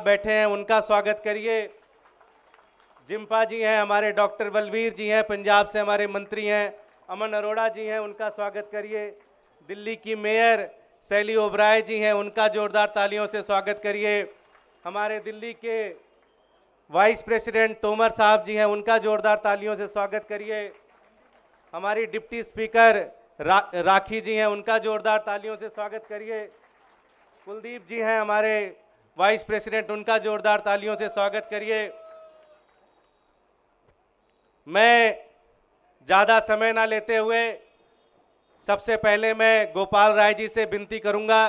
बैठे हैं उनका स्वागत करिए। जिम्पा जी हैं, हमारे डॉक्टर बलवीर जी हैं, पंजाब से हमारे मंत्री हैं, अमन अरोड़ा जी हैं, उनका स्वागत करिए। दिल्ली की मेयर शैली ओबराय जी हैं, उनका जोरदार तालियों से स्वागत करिए। हमारे दिल्ली के वाइस प्रेसिडेंट तोमर साहब जी हैं, उनका जोरदार तालियों से स्वागत करिए। हमारी डिप्टी स्पीकर राखी जी हैं, उनका जोरदार तालियों से स्वागत करिए। कुलदीप जी हैं हमारे वाइस प्रेसिडेंट, उनका जोरदार तालियों से स्वागत करिए। मैं ज़्यादा समय ना लेते हुए सबसे पहले मैं गोपाल राय जी से विनती करूंगा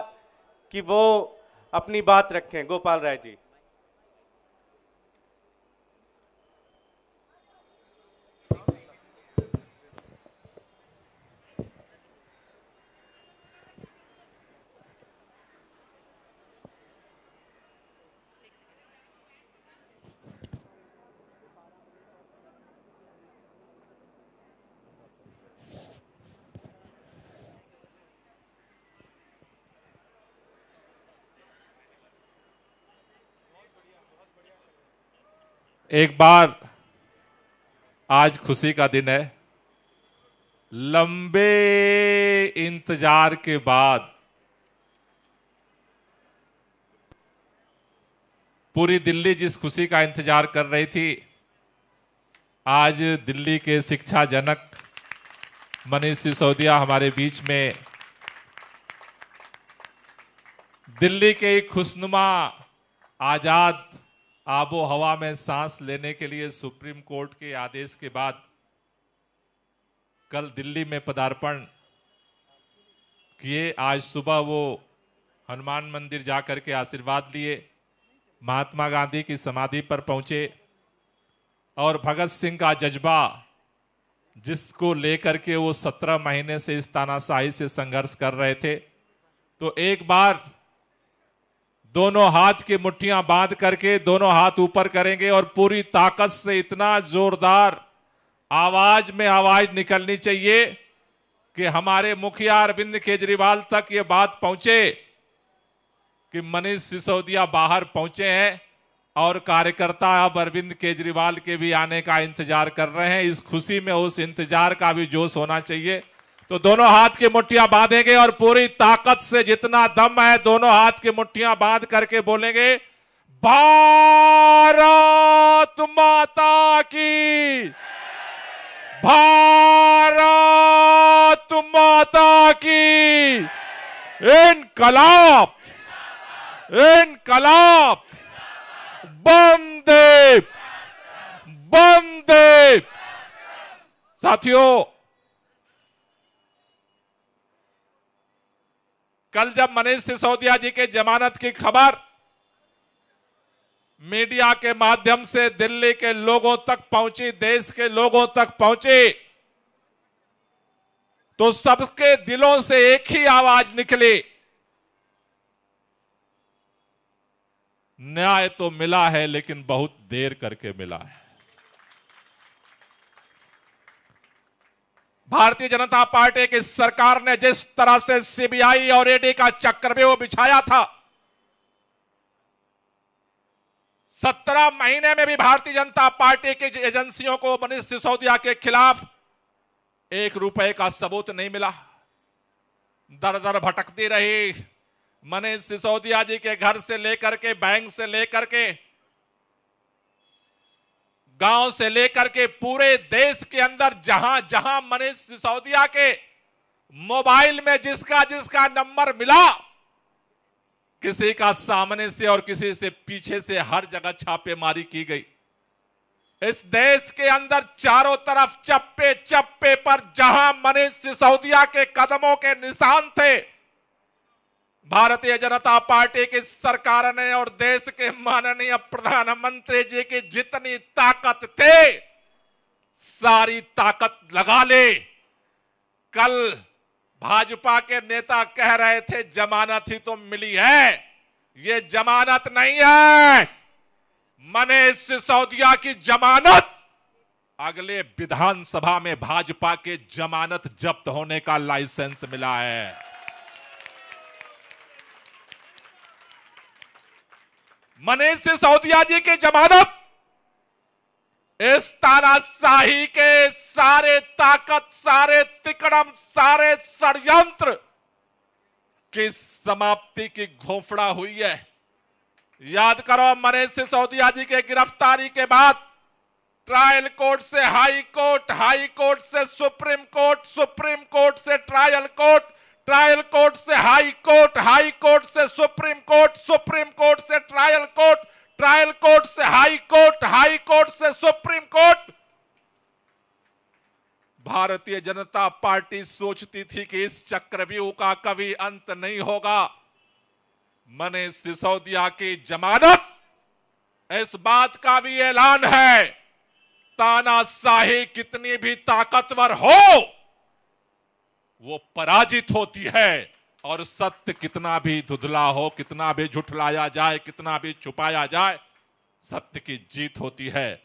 कि वो अपनी बात रखें। गोपाल राय जी। एक बार आज खुशी का दिन है। लंबे इंतजार के बाद पूरी दिल्ली जिस खुशी का इंतजार कर रही थी, आज दिल्ली के शिक्षा जनक मनीष सिसोदिया हमारे बीच में दिल्ली के एक खुशनुमा आजाद आबो हवा में सांस लेने के लिए सुप्रीम कोर्ट के आदेश के बाद कल दिल्ली में पदार्पण किए। आज सुबह वो हनुमान मंदिर जाकर के आशीर्वाद लिए, महात्मा गांधी की समाधि पर पहुंचे और भगत सिंह का जज्बा जिसको लेकर के वो 17 महीने से इस तानाशाही से संघर्ष कर रहे थे, तो एक बार दोनों हाथ की मुट्ठियां बांध करके दोनों हाथ ऊपर करेंगे और पूरी ताकत से इतना जोरदार आवाज में आवाज निकलनी चाहिए कि हमारे मुखिया अरविंद केजरीवाल तक ये बात पहुंचे कि मनीष सिसोदिया बाहर पहुंचे हैं और कार्यकर्ता अब अरविंद केजरीवाल के भी आने का इंतजार कर रहे हैं। इस खुशी में उस इंतजार का भी जोश होना चाहिए। तो दोनों हाथ की मुट्ठियां बांधेंगे और पूरी ताकत से जितना दम है दोनों हाथ की मुट्ठियां बांध करके बोलेंगे, भारत माता की, भारत माता की, इनकलाब, इनकलाब, वंदे, वंदे। साथियों, कल जब मनीष सिसोदिया जी के जमानत की खबर मीडिया के माध्यम से दिल्ली के लोगों तक पहुंची, देश के लोगों तक पहुंची, तो सबके दिलों से एक ही आवाज निकली, न्याय तो मिला है लेकिन बहुत देर करके मिला है। भारतीय जनता पार्टी की सरकार ने जिस तरह से सीबीआई और ईडी का चक्रव्यूह बिछाया था, 17 महीने में भी भारतीय जनता पार्टी की एजेंसियों को मनीष सिसोदिया के खिलाफ 1 रुपए का सबूत नहीं मिला। दर दर भटकती रही। मनीष सिसोदिया जी के घर से लेकर के, बैंक से लेकर के, गांव से लेकर के पूरे देश के अंदर जहां जहां मनीष सिसोदिया के मोबाइल में जिसका जिसका नंबर मिला, किसी का सामने से और किसी से पीछे से, हर जगह छापेमारी की गई। इस देश के अंदर चारों तरफ चप्पे चप्पे पर जहां मनीष सिसोदिया के कदमों के निशान थे, भारतीय जनता पार्टी की सरकार ने और देश के माननीय प्रधानमंत्री जी की जितनी ताकत थे, सारी ताकत लगा ले। कल भाजपा के नेता कह रहे थे जमानत ही तो मिली है, ये जमानत नहीं है। मनीष सिसोदिया की जमानत अगले विधानसभा में भाजपा के जमानत जब्त होने का लाइसेंस मिला है। मनीष सिसोदिया जी की जमानत इस तानाशाही के सारे ताकत, सारे तिकड़म, सारे षड्यंत्र की समाप्ति की घोषणा हुई है। याद करो, मनीष सिसोदिया जी के गिरफ्तारी के बाद ट्रायल कोर्ट से हाई कोर्ट, हाई कोर्ट से सुप्रीम कोर्ट, सुप्रीम कोर्ट से ट्रायल कोर्ट, ट्रायल कोर्ट से हाई कोर्ट, हाई कोर्ट से सुप्रीम कोर्ट, सुप्रीम कोर्ट से ट्रायल कोर्ट, ट्रायल कोर्ट से हाई कोर्ट, हाई कोर्ट से supreme court. Bharatiya Janata party सोचती थी कि इस चक्रव्यूह का कभी अंत नहीं होगा। मनीष सिसोदिया की जमानत इस बात का भी ऐलान है, तानाशाही कितनी भी ताकतवर हो वो पराजित होती है, और सत्य कितना भी धुंधला हो, कितना भी झुठलाया जाए, कितना भी छुपाया जाए, सत्य की जीत होती है।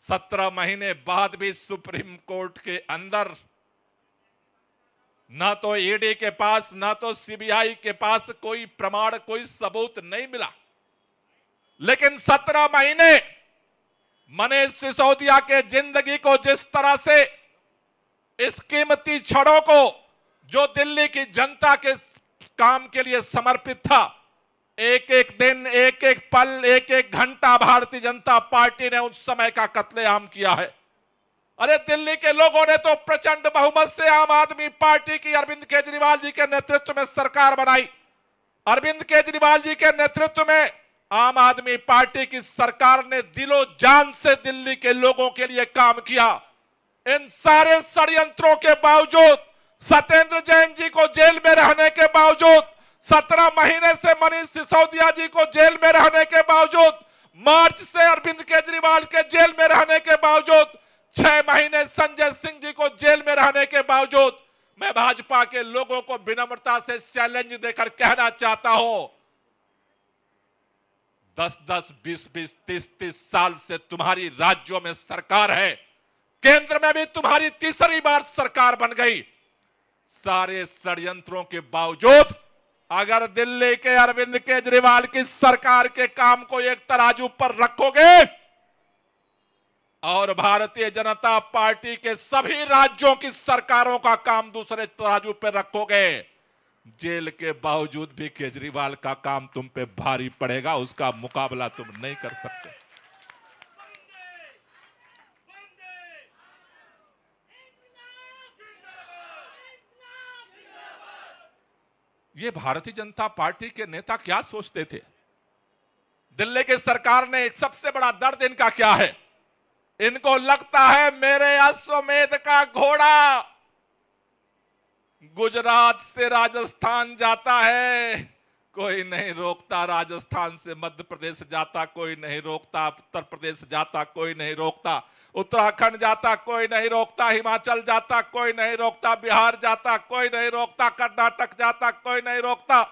17 महीने बाद भी सुप्रीम कोर्ट के अंदर ना तो ईडी के पास, ना तो सीबीआई के पास कोई प्रमाण, कोई सबूत नहीं मिला। लेकिन 17 महीने मनीष सिसोदिया के जिंदगी को जिस तरह से, इस कीमती क्षणों को जो दिल्ली की जनता के काम के लिए समर्पित था, एक एक दिन, एक एक पल, एक एक घंटा भारतीय जनता पार्टी ने उस समय का कत्लेआम किया है। अरे दिल्ली के लोगों ने तो प्रचंड बहुमत से आम आदमी पार्टी की अरविंद केजरीवाल जी के नेतृत्व में सरकार बनाई। अरविंद केजरीवाल जी के नेतृत्व में आम आदमी पार्टी की सरकार ने दिलो जान से दिल्ली के लोगों के लिए काम किया। इन सारे षड्यंत्रों के बावजूद, सत्येंद्र जैन जी को जेल में रहने के बावजूद, 17 महीने से मनीष सिसोदिया जी को जेल में रहने के बावजूद, मार्च से अरविंद केजरीवाल के जेल में रहने के बावजूद, 6 महीने संजय सिंह जी को जेल में रहने के बावजूद, मैं भाजपा के लोगों को विनम्रता से चैलेंज देकर कहना चाहता हूं, 10-10, 20-20, 30-30 साल से तुम्हारी राज्यों में सरकार है, केंद्र में भी तुम्हारी तीसरी बार सरकार बन गई। सारे षड्यंत्रों के बावजूद अगर दिल्ली के अरविंद केजरीवाल की सरकार के काम को एक तराजू पर रखोगे और भारतीय जनता पार्टी के सभी राज्यों की सरकारों का काम दूसरे तराजू पर रखोगे, जेल के बावजूद भी केजरीवाल का काम तुम पे भारी पड़ेगा, उसका मुकाबला तुम नहीं कर सकते। ये भारतीय जनता पार्टी के नेता क्या सोचते थे? दिल्ली की सरकार ने, एक सबसे बड़ा दर्द इनका क्या है, इनको लगता है मेरे अश्वमेध का घोड़ा गुजरात से राजस्थान जाता है, कोई नहीं रोकता, राजस्थान से मध्य प्रदेश जाता कोई नहीं रोकता, उत्तर प्रदेश जाता कोई नहीं रोकता, उत्तराखंड जाता कोई नहीं रोकता, हिमाचल जाता कोई नहीं रोकता, बिहार जाता कोई नहीं रोकता, कर्नाटक जाता कोई नहीं रोकता,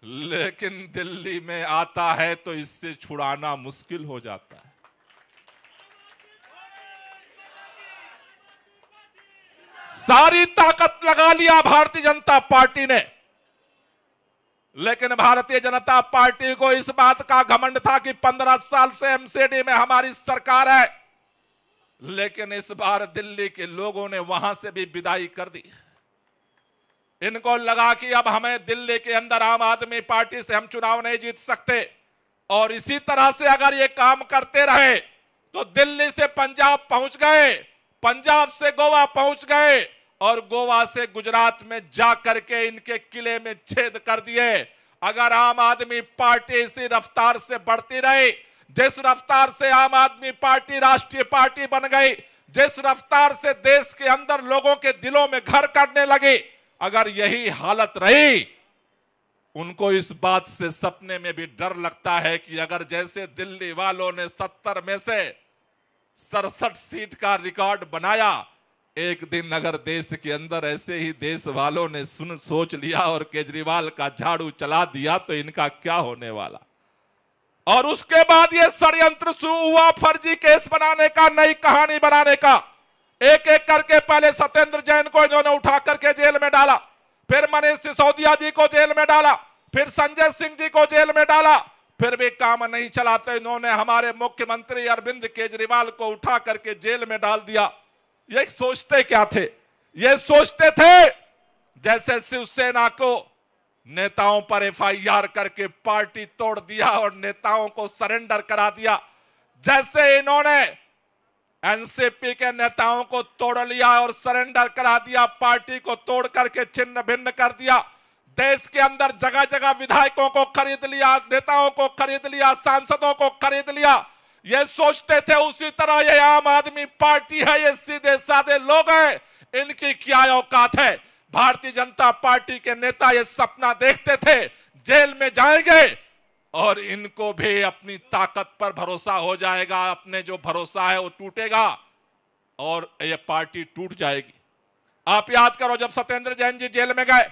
लेकिन दिल्ली में आता है तो इससे छुड़ाना मुश्किल हो जाता है। सारी ताकत लगा लिया भारतीय जनता पार्टी ने, लेकिन भारतीय जनता पार्टी को इस बात का घमंड था कि 15 साल से एमसीडी में हमारी सरकार है, लेकिन इस बार दिल्ली के लोगों ने वहां से भी विदाई कर दी। इनको लगा कि अब हमें दिल्ली के अंदर आम आदमी पार्टी से हम चुनाव नहीं जीत सकते, और इसी तरह से अगर ये काम करते रहे तो दिल्ली से पंजाब पहुंच गए, पंजाब से गोवा पहुंच गए, और गोवा से गुजरात में जाकर के इनके किले में छेद कर दिए। अगर आम आदमी पार्टी इसी रफ्तार से बढ़ती रही, जिस रफ्तार से आम आदमी पार्टी राष्ट्रीय पार्टी बन गई, जिस रफ्तार से देश के अंदर लोगों के दिलों में घर करने लगी, अगर यही हालत रही, उनको इस बात से सपने में भी डर लगता है कि अगर जैसे दिल्ली वालों ने 70 में से 67 सीट का रिकॉर्ड बनाया, एक दिन अगर देश के अंदर ऐसे ही देश वालों ने सोच लिया और केजरीवाल का झाड़ू चला दिया तो इनका क्या होने वाला। और उसके बाद ये षड्यंत्र शुरू हुआ फर्जी केस बनाने का, नई कहानी बनाने का। एक एक करके पहले सत्येंद्र जैन को इन्होंने उठा करके जेल में डाला, फिर मनीष सिसोदिया जी को जेल में डाला, फिर संजय सिंह जी को जेल में डाला, फिर भी काम नहीं चलाते इन्होंने हमारे मुख्यमंत्री अरविंद केजरीवाल को उठा करके जेल में डाल दिया। ये सोचते क्या थे? ये सोचते थे जैसे शिवसेना को नेताओं पर एफआईआर करके पार्टी तोड़ दिया और नेताओं को सरेंडर करा दिया, जैसे इन्होंने एनसीपी के नेताओं को तोड़ लिया और सरेंडर करा दिया, पार्टी को तोड़ करके छिन्न भिन्न कर दिया, देश के अंदर जगह जगह विधायकों को खरीद लिया, नेताओं को खरीद लिया, सांसदों को खरीद लिया। ये सोचते थे उसी तरह ये आम आदमी पार्टी है, ये सीधे साधे लोग हैं, इनकी क्या औकात है। भारतीय जनता पार्टी के नेता ये सपना देखते थे जेल में जाएंगे और इनको भी अपनी ताकत पर भरोसा हो जाएगा, अपने जो भरोसा है वो टूटेगा और ये पार्टी टूट जाएगी। आप याद करो जब सत्येंद्र जैन जी जेल में गए,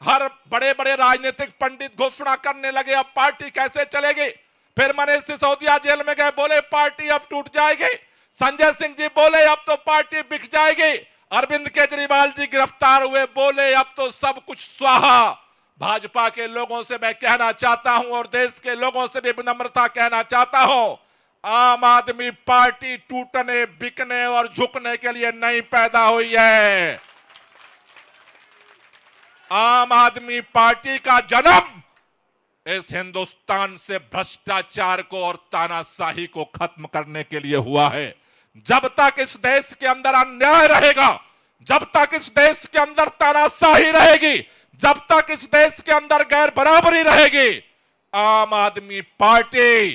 हर बड़े बड़े राजनीतिक पंडित घोषणा करने लगे अब पार्टी कैसे चलेगी। फिर मनीष सिसोदिया जेल में गए, बोले पार्टी अब टूट जाएगी। संजय सिंह जी बोले अब तो पार्टी बिक जाएगी। अरविंद केजरीवाल जी गिरफ्तार हुए, बोले अब तो सब कुछ स्वाहा। भाजपा के लोगों से मैं कहना चाहता हूं और देश के लोगों से भी विनम्रता कहना चाहता हूं, आम आदमी पार्टी टूटने, बिकने और झुकने के लिए नहीं पैदा हुई है। आम आदमी पार्टी का जन्म इस हिंदुस्तान से भ्रष्टाचार को और तानाशाही को खत्म करने के लिए हुआ है। जब तक इस देश के अंदर अन्याय रहेगा, जब तक इस देश के अंदर तानाशाही रहेगी, जब तक इस देश के अंदर गैर बराबरी रहेगी, आम आदमी पार्टी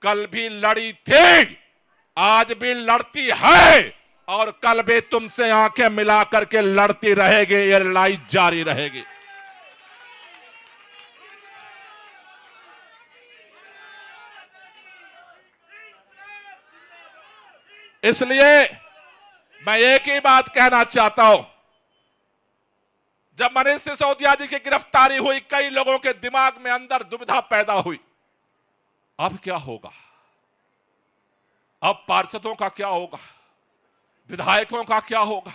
कल भी लड़ी थी, आज भी लड़ती है और कल भी तुमसे आंखें मिला करके लड़ती रहेगी। ये लड़ाई जारी रहेगी। इसलिए मैं एक ही बात कहना चाहता हूं, जब मनीष सिसोदिया जी की गिरफ्तारी हुई कई लोगों के दिमाग में अंदर दुविधा पैदा हुई, अब क्या होगा, अब पार्षदों का क्या होगा, विधायकों का क्या होगा,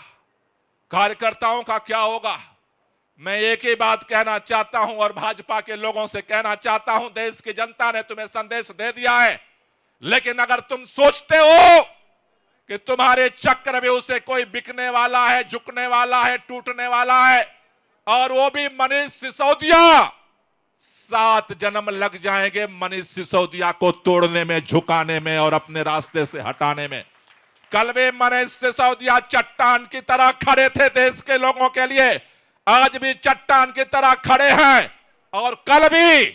कार्यकर्ताओं का क्या होगा। मैं एक ही बात कहना चाहता हूं और भाजपा के लोगों से कहना चाहता हूं, देश की जनता ने तुम्हें संदेश दे दिया है, लेकिन अगर तुम सोचते हो कि तुम्हारे चक्रव्यूह से कोई बिकने वाला है, झुकने वाला है, टूटने वाला है, और वो भी मनीष सिसोदिया, 7 जन्म लग जाएंगे मनीष सिसोदिया को तोड़ने में, झुकाने में और अपने रास्ते से हटाने में। कल भी मनीष सिसोदिया चट्टान की तरह खड़े थे देश के लोगों के लिए, आज भी चट्टान की तरह खड़े हैं और कल भी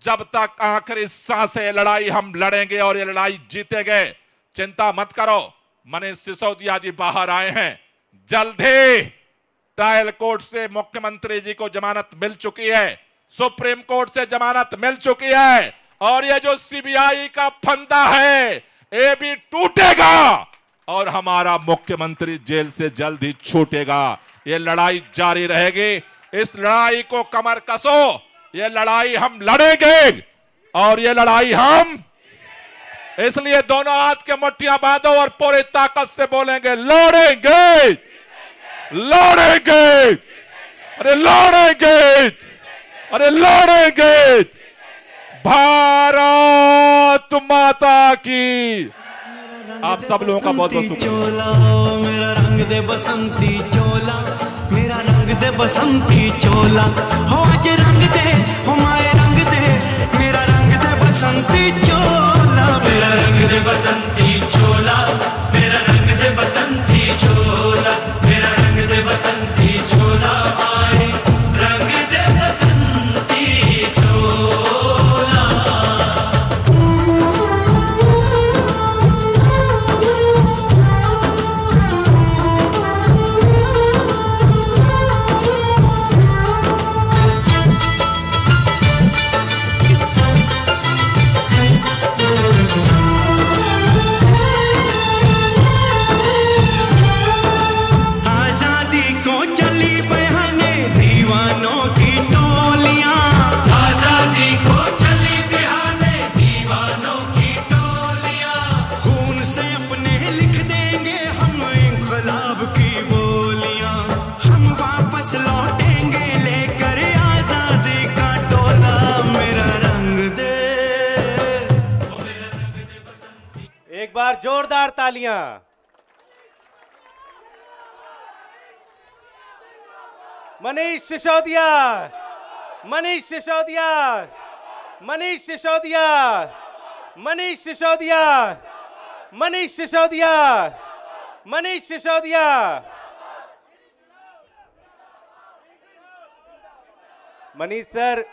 जब तक आखिरी सांस है लड़ाई हम लड़ेंगे और ये लड़ाई जीतेंगे। चिंता मत करो, मनीष सिसोदिया जी बाहर आए हैं, जल्द ही ट्रायल कोर्ट से मुख्यमंत्री जी को जमानत मिल चुकी है, सुप्रीम कोर्ट से जमानत मिल चुकी है और ये जो सीबीआई का फंदा है ये भी टूटेगा और हमारा मुख्यमंत्री जेल से जल्द ही छूटेगा। ये लड़ाई जारी रहेगी, इस लड़ाई को कमर कसो, ये लड़ाई हम लड़ेंगे और ये लड़ाई हम, इसलिए दोनों हाथ के मुट्ठियां बांधो और पूरी ताकत से बोलेंगे लड़ेंगे, लड़ेंगे, अरे लड़ेंगे, अरे लड़ेंगे। भारत माता की। आप सब लोगों का बहुत बहुत शुक्रिया। मेरा रंग दे बसंती चोला, मेरा रंग दे बसंती चोला, हो आज रंग दे, हो माए रंग दे, मेरा रंग दे बसंती चोला, मेरा रंग दे बसंती चोला, मेरा रंग दे बसंती चोला, मेरा रंग दे बसंती चोला, आए रंग दे बसंती चोला। एक बार जोरदार तालियां। मनीष सिसोदिया, मनीष सिसोदिया, मनीष सिसोदिया, मनीष सिसोदिया, मनीष सिसोदिया, मनीष सिसोदिया। मनीष सर,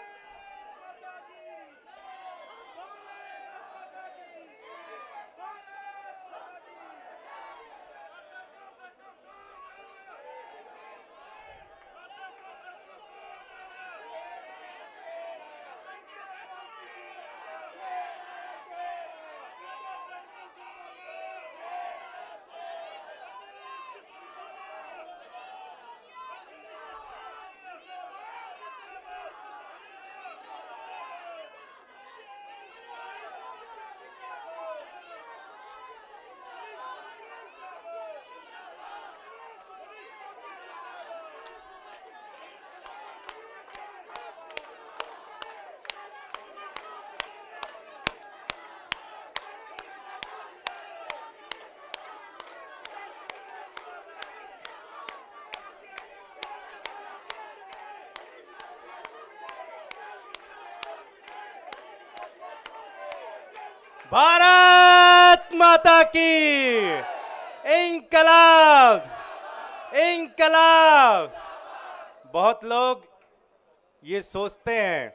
भारत माता की इंकलाब, इंकलाब। बहुत लोग ये सोचते हैं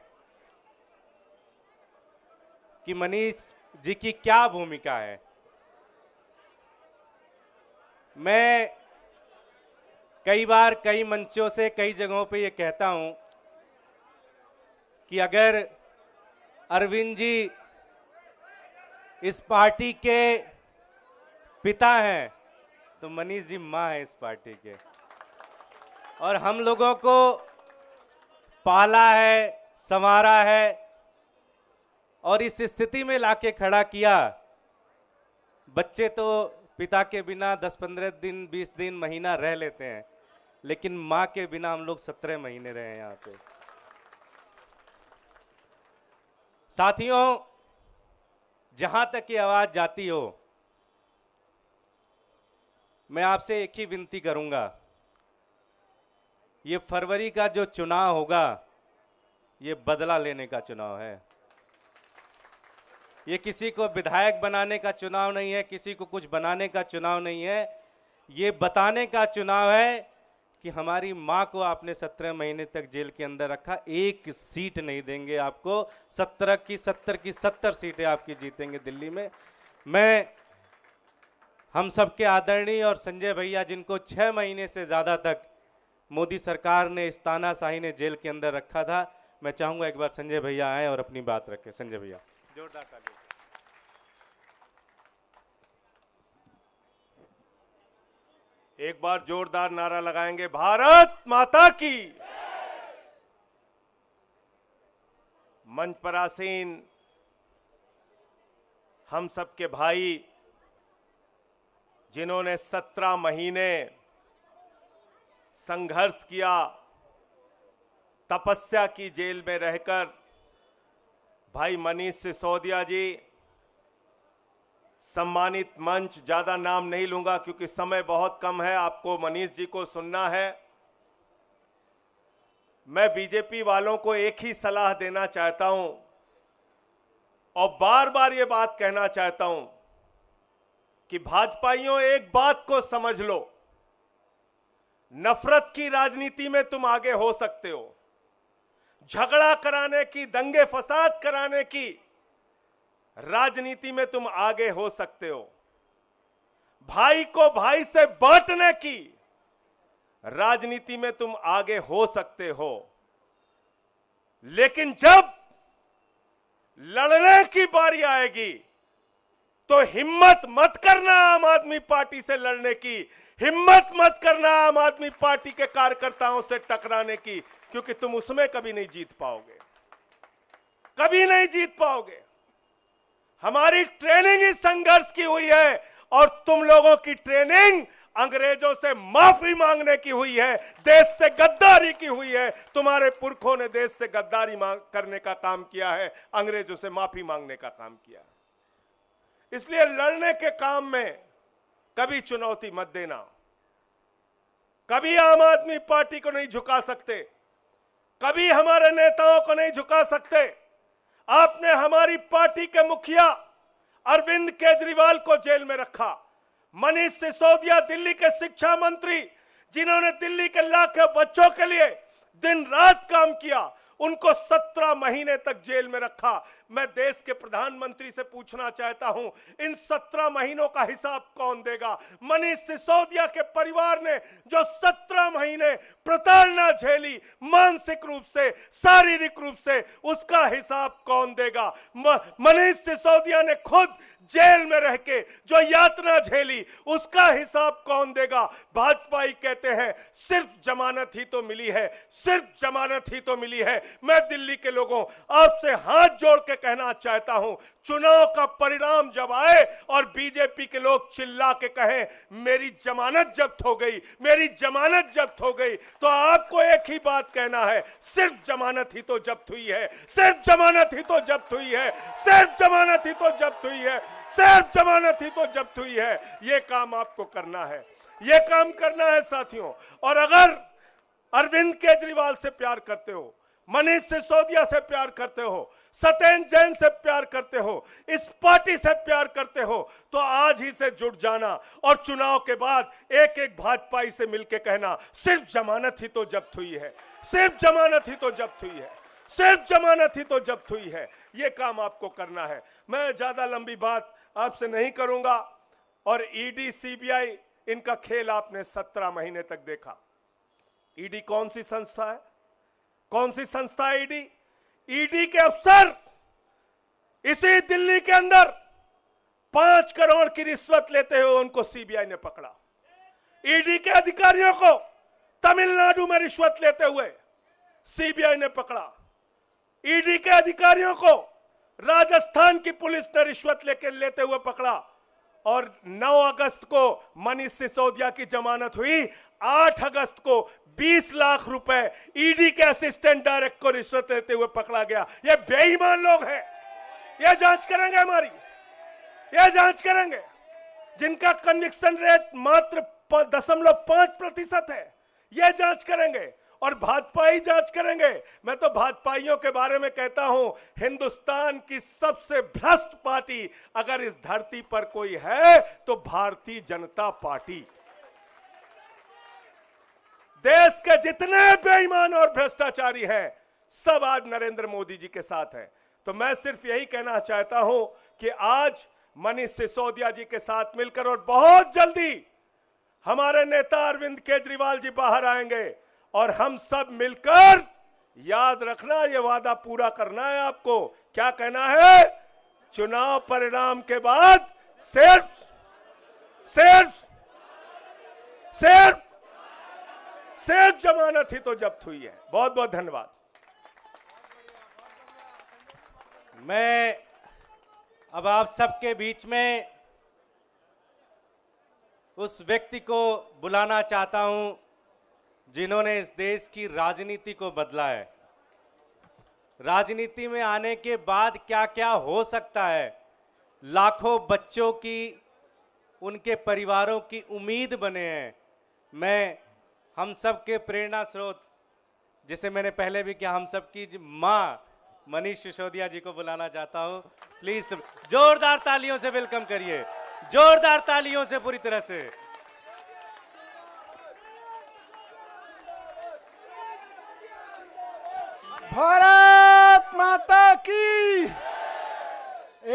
कि मनीष जी की क्या भूमिका है। मैं कई बार कई मंचों से कई जगहों पे ये कहता हूं कि अगर अरविंद जी इस पार्टी के पिता हैं तो मनीष जी मां है इस पार्टी के, और हम लोगों को पाला है, संवारा है और इस स्थिति में लाके खड़ा किया। बच्चे तो पिता के बिना 10-15 दिन, 20 दिन, महीना रह लेते हैं, लेकिन मां के बिना हम लोग 17 महीने रहे हैं यहां पे। साथियों, जहां तक ये आवाज जाती हो, मैं आपसे एक ही विनती करूंगा, ये फरवरी का जो चुनाव होगा ये बदला लेने का चुनाव है। ये किसी को विधायक बनाने का चुनाव नहीं है, किसी को कुछ बनाने का चुनाव नहीं है। ये बताने का चुनाव है कि हमारी मां को आपने 17 महीने तक जेल के अंदर रखा, एक सीट नहीं देंगे आपको। 70 की 70 सीटें आपकी जीतेंगे दिल्ली में। मैं हम सबके आदरणीय और संजय भैया, जिनको 6 महीने से ज्यादा तक मोदी सरकार ने इस तानाशाही ने जेल के अंदर रखा था, मैं चाहूंगा एक बार संजय भैया आए और अपनी बात रखें। संजय भैया, जोरदार तालियां। एक बार जोरदार नारा लगाएंगे, भारत माता की। मंच पर आसीन हम सबके भाई, जिन्होंने 17 महीने संघर्ष किया, तपस्या की जेल में रहकर, भाई मनीष सिसोदिया जी, सम्मानित मंच, ज्यादा नाम नहीं लूंगा क्योंकि समय बहुत कम है, आपको मनीष जी को सुनना है। मैं बीजेपी वालों को एक ही सलाह देना चाहता हूं और बार बार ये बात कहना चाहता हूं कि भाजपाइयों, एक बात को समझ लो, नफरत की राजनीति में तुम आगे हो सकते हो, झगड़ा कराने की, दंगे फसाद कराने की राजनीति में तुम आगे हो सकते हो, भाई को भाई से बांटने की राजनीति में तुम आगे हो सकते हो, लेकिन जब लड़ने की बारी आएगी तो हिम्मत मत करना आम आदमी पार्टी से लड़ने की, हिम्मत मत करना आम आदमी पार्टी के कार्यकर्ताओं से टकराने की, क्योंकि तुम उसमें कभी नहीं जीत पाओगे, कभी नहीं जीत पाओगे। हमारी ट्रेनिंग इस संघर्ष की हुई है और तुम लोगों की ट्रेनिंग अंग्रेजों से माफी मांगने की हुई है, देश से गद्दारी की हुई है। तुम्हारे पुरखों ने देश से गद्दारी करने का काम किया है, अंग्रेजों से माफी मांगने का काम किया है। इसलिए लड़ने के काम में कभी चुनौती मत देना। कभी आम आदमी पार्टी को नहीं झुका सकते, कभी हमारे नेताओं को नहीं झुका सकते। आपने हमारी पार्टी के मुखिया अरविंद केजरीवाल को जेल में रखा। मनीष सिसोदिया दिल्ली के शिक्षा मंत्री, जिन्होंने दिल्ली के लाखों बच्चों के लिए दिन रात काम किया, उनको 17 महीने तक जेल में रखा। मैं देश के प्रधानमंत्री से पूछना चाहता हूं, इन 17 महीनों का हिसाब कौन देगा? मनीष सिसोदिया के परिवार ने जो 17 महीने प्रताड़ना झेली, मानसिक रूप से, शारीरिक रूप से, उसका हिसाब कौन देगा? मनीष सिसोदिया ने खुद जेल में रह के जो यातना झेली, उसका हिसाब कौन देगा? भाजपाई कहते हैं सिर्फ जमानत ही तो मिली है, सिर्फ जमानत ही तो मिली है। मैं दिल्ली के लोगों आपसे हाथ जोड़ के कहना चाहता हूं, चुनाव का परिणाम जब आए और बीजेपी के लोग चिल्ला के कहें मेरी जमानत जब्त हो गई, मेरी जमानत जब्त हो गई, तो आपको एक ही बात कहना है, सिर्फ जमानत ही तो जब्त हुई है, सिर्फ जमानत ही तो जब्त हुई है, सिर्फ जमानत ही तो जब्त हुई है, सिर्फ जमानत ही तो जब्त हुई है। ये काम आपको करना है, ये काम करना है साथियों। और अगर अरविंद केजरीवाल से प्यार करते हो, मनीष सिसोदिया से प्यार करते हो, सत्येंद्र जैन से प्यार करते हो, इस पार्टी से प्यार करते हो, तो आज ही से जुट जाना और चुनाव के बाद एक एक भाजपाई से मिलकर कहना सिर्फ जमानत ही तो जब्त हुई है, सिर्फ जमानत ही तो जब्त हुई है, सिर्फ जमानत ही तो जब्त हुई है। ये काम आपको करना है। मैं ज्यादा लंबी बात आपसे नहीं करूंगा। और ईडी सीबीआई, इनका खेल आपने 17 महीने तक देखा। ईडी कौन सी संस्था है? कौन सी संस्था है ईडी? ईडी के अफसर इसी दिल्ली के अंदर 5 करोड़ की रिश्वत लेते हुए उनको सीबीआई ने पकड़ा। ईडी के अधिकारियों को तमिलनाडु में रिश्वत लेते हुए सीबीआई ने पकड़ा। ईडी के अधिकारियों को राजस्थान की पुलिस ने रिश्वत लेते हुए पकड़ा। और 9 अगस्त को मनीष सिसोदिया की जमानत हुई। 8 अगस्त को 20 लाख रुपए ईडी के असिस्टेंट डायरेक्टर को रिश्वत लेते हुए पकड़ा गया। ये बेईमान लोग हैं। ये जांच करेंगे हमारी, ये जांच करेंगे। जिनका कन्विक्शन रेट मात्र 0.5% है, ये जांच करेंगे। और भाजपा ही जांच करेंगे। मैं तो भाजपाइयों के बारे में कहता हूं, हिंदुस्तान की सबसे भ्रष्ट पार्टी अगर इस धरती पर कोई है तो भारतीय जनता पार्टी। देश के जितने बेईमान और भ्रष्टाचारी हैं, सब आज नरेंद्र मोदी जी के साथ हैं। तो मैं सिर्फ यही कहना चाहता हूं कि आज मनीष सिसोदिया जी के साथ मिलकर और बहुत जल्दी हमारे नेता अरविंद केजरीवाल जी बाहर आएंगे और हम सब मिलकर, याद रखना, ये वादा पूरा करना है आपको। क्या कहना है? चुनाव परिणाम के बाद सिर्फ जमानत ही तो जब्त हुई है। बहुत बहुत धन्यवाद। मैं अब आप सबके बीच में उस व्यक्ति को बुलाना चाहता हूं जिन्होंने इस देश की राजनीति को बदला है। राजनीति में आने के बाद क्या क्या हो सकता है, लाखों बच्चों की, उनके परिवारों की उम्मीद बने हैं। मैं हम सब के प्रेरणा स्रोत, जिसे मैंने पहले भी किया, हम सब की मां मनीष सिसोदिया जी को बुलाना चाहता हूं। प्लीज जोरदार तालियों से वेलकम करिए, जोरदार तालियों से पूरी तरह से। भारत माता की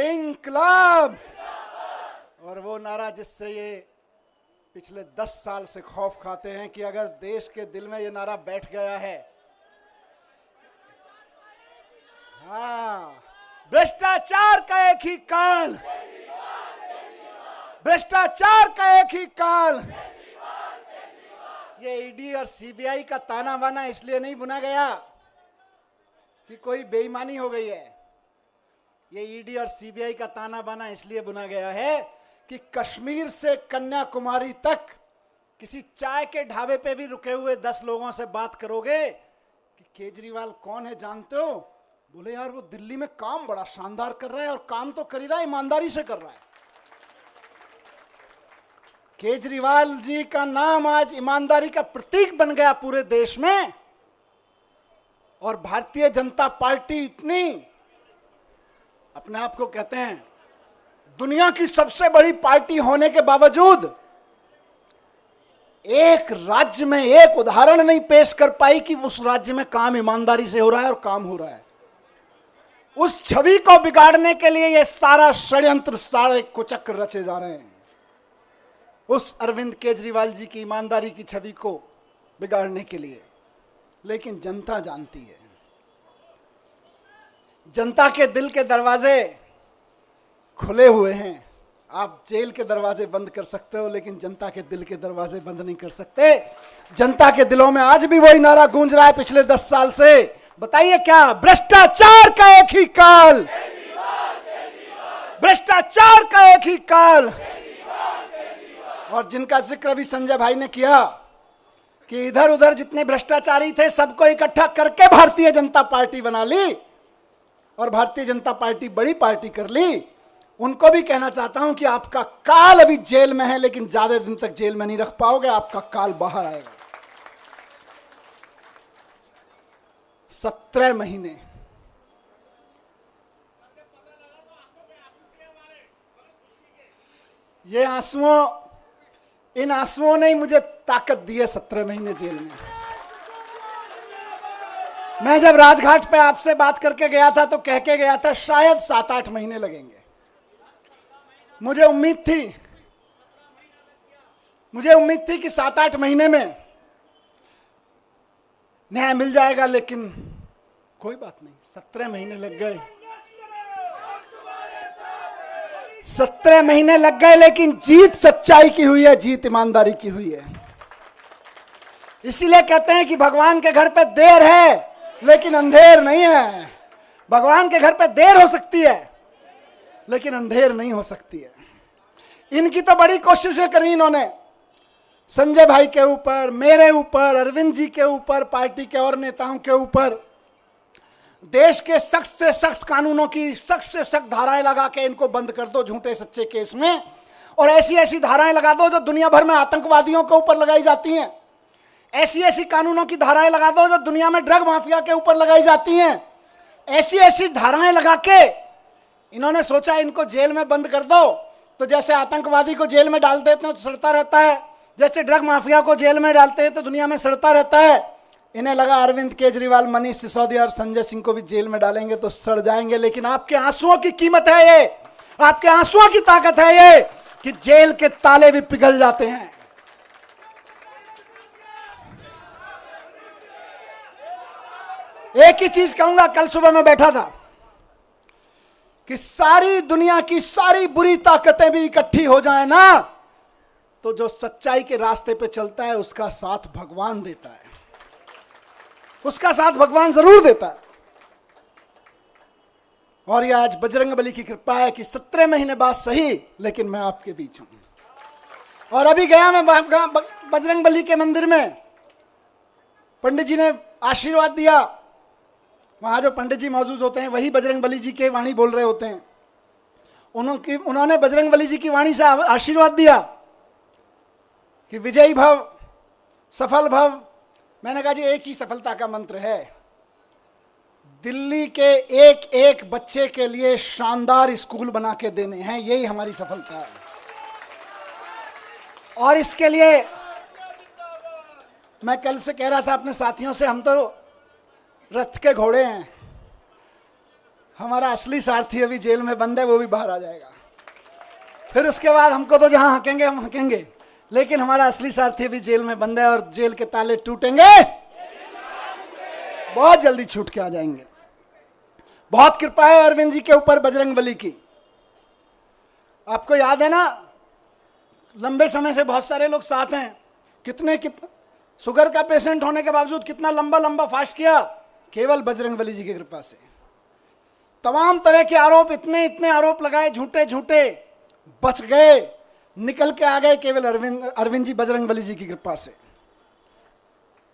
इंकलाब। और वो नारा जिससे ये पिछले 10 साल से खौफ खाते हैं कि अगर देश के दिल में ये नारा बैठ गया है, हाँ, भ्रष्टाचार का एक ही काल, भ्रष्टाचार का एक ही काल। ये ईडी और सीबीआई का ताना बाना इसलिए नहीं बुना गया कि कोई बेईमानी हो गई है। ये ईडी और सीबीआई का ताना बाना इसलिए बुना गया है कि कश्मीर से कन्याकुमारी तक किसी चाय के ढाबे पे भी रुके हुए 10 लोगों से बात करोगे कि केजरीवाल कौन है जानते हो? बोले यार वो दिल्ली में काम बड़ा शानदार कर रहा है, और काम तो कर ही रहा है, ईमानदारी से कर रहा है। केजरीवाल जी का नाम आज ईमानदारी का प्रतीक बन गया पूरे देश में, और भारतीय जनता पार्टी इतनी अपने आप को कहते हैं दुनिया की सबसे बड़ी पार्टी होने के बावजूद एक राज्य में एक उदाहरण नहीं पेश कर पाई कि उस राज्य में काम ईमानदारी से हो रहा है और काम हो रहा है। उस छवि को बिगाड़ने के लिए ये सारा षड्यंत्र, सारे कुचक्र रचे जा रहे हैं, उस अरविंद केजरीवाल जी की ईमानदारी की छवि को बिगाड़ने के लिए। लेकिन जनता जानती है, जनता के दिल के दरवाजे खुले हुए हैं। आप जेल के दरवाजे बंद कर सकते हो, लेकिन जनता के दिल के दरवाजे बंद नहीं कर सकते। जनता के दिलों में आज भी वही नारा गूंज रहा है पिछले 10 साल से। बताइए क्या? भ्रष्टाचार का एक ही काल, भ्रष्टाचार का एक ही काल। और जिनका जिक्र अभी संजय भाई ने किया कि इधर उधर जितने भ्रष्टाचारी थे सबको इकट्ठा करके भारतीय जनता पार्टी बना ली और भारतीय जनता पार्टी बड़ी पार्टी कर ली, उनको भी कहना चाहता हूं कि आपका काल अभी जेल में है, लेकिन ज्यादा दिन तक जेल में नहीं रख पाओगे, आपका काल बाहर आएगा। 17 महीने ये आंसुओं, इन आंसुओं ने ही मुझे ताकत दी है 17 महीने जेल में। मैं जब राजघाट पे आपसे बात करके गया था तो कह के गया था शायद 7-8 महीने लगेंगे। मुझे उम्मीद थी कि 7-8 महीने में न्याय मिल जाएगा, लेकिन कोई बात नहीं, 17 महीने लग गए। 17 महीने लग गए, लेकिन जीत सच्चाई की हुई है, जीत ईमानदारी की हुई है। इसीलिए कहते हैं कि भगवान के घर पे देर है लेकिन अंधेर नहीं है। भगवान के घर पे देर हो सकती है लेकिन अंधेर नहीं हो सकती है। इनकी तो बड़ी कोशिशें करी इन्होंने, संजय भाई के ऊपर, मेरे ऊपर, अरविंद जी के ऊपर, पार्टी के और नेताओं के ऊपर। देश के सख्त से सख्त कानूनों की सख्त से सख्त धाराएं लगा के इनको बंद कर दो झूठे सच्चे केस में, और ऐसी ऐसी धाराएं लगा दो जो दुनिया भर में आतंकवादियों के ऊपर लगाई जाती हैं। ऐसी ऐसी कानूनों की धाराएं लगा दो जो दुनिया में ड्रग माफिया के ऊपर लगाई जाती हैं। ऐसी ऐसी धाराएं लगा के इन्होंने सोचा इनको जेल में बंद कर दो, तो जैसे आतंकवादी को जेल में डाल देते हैं तो सड़ता रहता है, जैसे ड्रग माफिया को जेल में डालते हैं तो दुनिया में सड़ता रहता है। इन्हें लगा अरविंद केजरीवाल, मनीष सिसोदिया और संजय सिंह को भी जेल में डालेंगे तो सड़ जाएंगे। लेकिन आपके आंसुओं की कीमत है ये, आपके आंसुओं की ताकत है ये कि जेल के ताले भी पिघल जाते हैं। एक ही चीज कहूंगा, कल सुबह मैं बैठा था कि सारी दुनिया की सारी बुरी ताकतें भी इकट्ठी हो जाए ना, तो जो सच्चाई के रास्ते पे चलता है उसका साथ भगवान देता है, उसका साथ भगवान जरूर देता है। और ये आज बजरंगबली की कृपा है कि 17 महीने बाद सही, लेकिन मैं आपके बीच हूं। और अभी गया मैं बजरंगबली के मंदिर में, पंडित जी ने आशीर्वाद दिया। वहां जो पंडित जी मौजूद होते हैं वही बजरंगबली जी के वाणी बोल रहे होते हैं। उन्होंने बजरंगबली जी की वाणी से आशीर्वाद दिया कि विजयी भव, सफल भव। मैंने कहा जी एक ही सफलता का मंत्र है, दिल्ली के एक एक बच्चे के लिए शानदार स्कूल बना के देने हैं, यही हमारी सफलता है। और इसके लिए मैं कल से कह रहा था अपने साथियों से, हम तो रथ के घोड़े हैं, हमारा असली सारथी अभी जेल में बंद है, वो भी बाहर आ जाएगा। फिर उसके बाद हमको तो जहां हकेंगे हम हकेंगे, लेकिन हमारा असली सारथी अभी जेल में बंद है और जेल के ताले टूटेंगे, बहुत जल्दी छूट के आ जाएंगे। बहुत कृपा है अरविंद जी के ऊपर बजरंगबली की। आपको याद है ना, लंबे समय से बहुत सारे लोग साथ हैं, कितने शुगर का पेशेंट होने के बावजूद कितना लंबा लंबा फास्ट किया, केवल बजरंगबली जी की कृपा से। तमाम तरह के आरोप, इतने इतने आरोप लगाए झूठे झूठे, बच गए, निकल के आ गए केवल अरविंद जी बजरंगबली जी की कृपा से।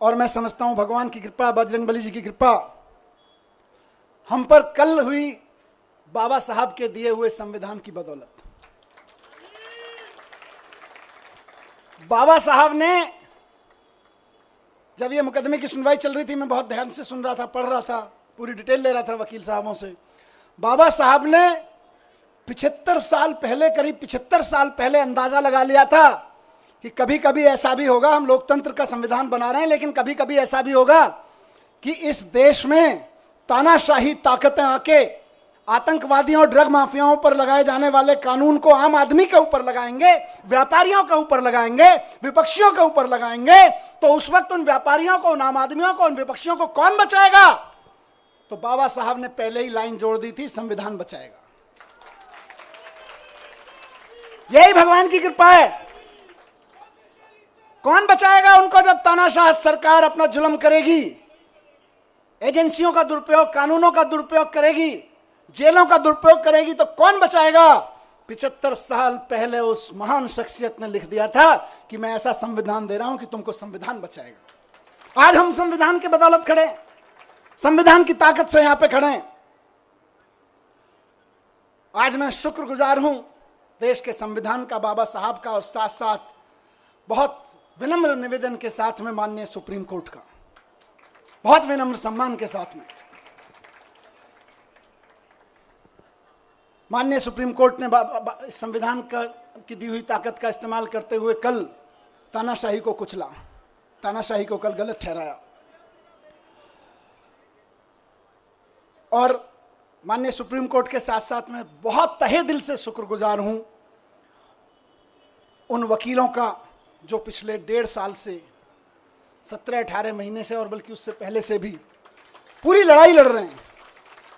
और मैं समझता हूं भगवान की कृपा, बजरंगबली जी की कृपा हम पर कल हुई बाबा साहब के दिए हुए संविधान की बदौलत। बाबा साहब ने, जब ये मुकदमे की सुनवाई चल रही थी, मैं बहुत ध्यान से सुन रहा था, पढ़ रहा था, पूरी डिटेल ले रहा था वकील साहबों से। बाबा साहब ने 75 साल पहले, करीब 75 साल पहले अंदाजा लगा लिया था कि कभी कभी ऐसा भी होगा, हम लोकतंत्र का संविधान बना रहे हैं, लेकिन कभी कभी ऐसा भी होगा कि इस देश में तानाशाही ताकतें आके आतंकवादियों और ड्रग माफियाओं पर लगाए जाने वाले कानून को आम आदमी के ऊपर लगाएंगे, व्यापारियों के ऊपर लगाएंगे, विपक्षियों के ऊपर लगाएंगे। तो उस वक्त उन व्यापारियों को, उन आम आदमियों को, उन विपक्षियों को कौन बचाएगा? तो बाबा साहब ने पहले ही लाइन जोड़ दी थी, संविधान बचाएगा। यही भगवान की कृपा है। कौन बचाएगा उनको जब तानाशाह सरकार अपना जुल्म करेगी, एजेंसियों का दुरुपयोग, कानूनों का दुरुपयोग करेगी, जेलों का दुरुपयोग करेगी, तो कौन बचाएगा? 75 साल पहले उस महान शख्सियत ने लिख दिया था कि मैं ऐसा संविधान दे रहा हूं कि तुमको संविधान बचाएगा। आज हम संविधान की बदौलत खड़े, संविधान की ताकत से यहां पे खड़े हैं। आज मैं शुक्रगुजार हूं देश के संविधान का, बाबा साहब का, और साथ साथ बहुत विनम्र निवेदन के साथ में माननीय सुप्रीम कोर्ट का, बहुत विनम्र सम्मान के साथ में माननीय सुप्रीम कोर्ट ने संविधान की दी हुई ताकत का इस्तेमाल करते हुए कल तानाशाही को कुचला, तानाशाही को कल गलत ठहराया। और माननीय सुप्रीम कोर्ट के साथ साथ मैं बहुत तहे दिल से शुक्रगुजार हूं उन वकीलों का जो पिछले 1.5 साल से, 17-18 महीने से, और बल्कि उससे पहले से भी पूरी लड़ाई लड़ रहे हैं।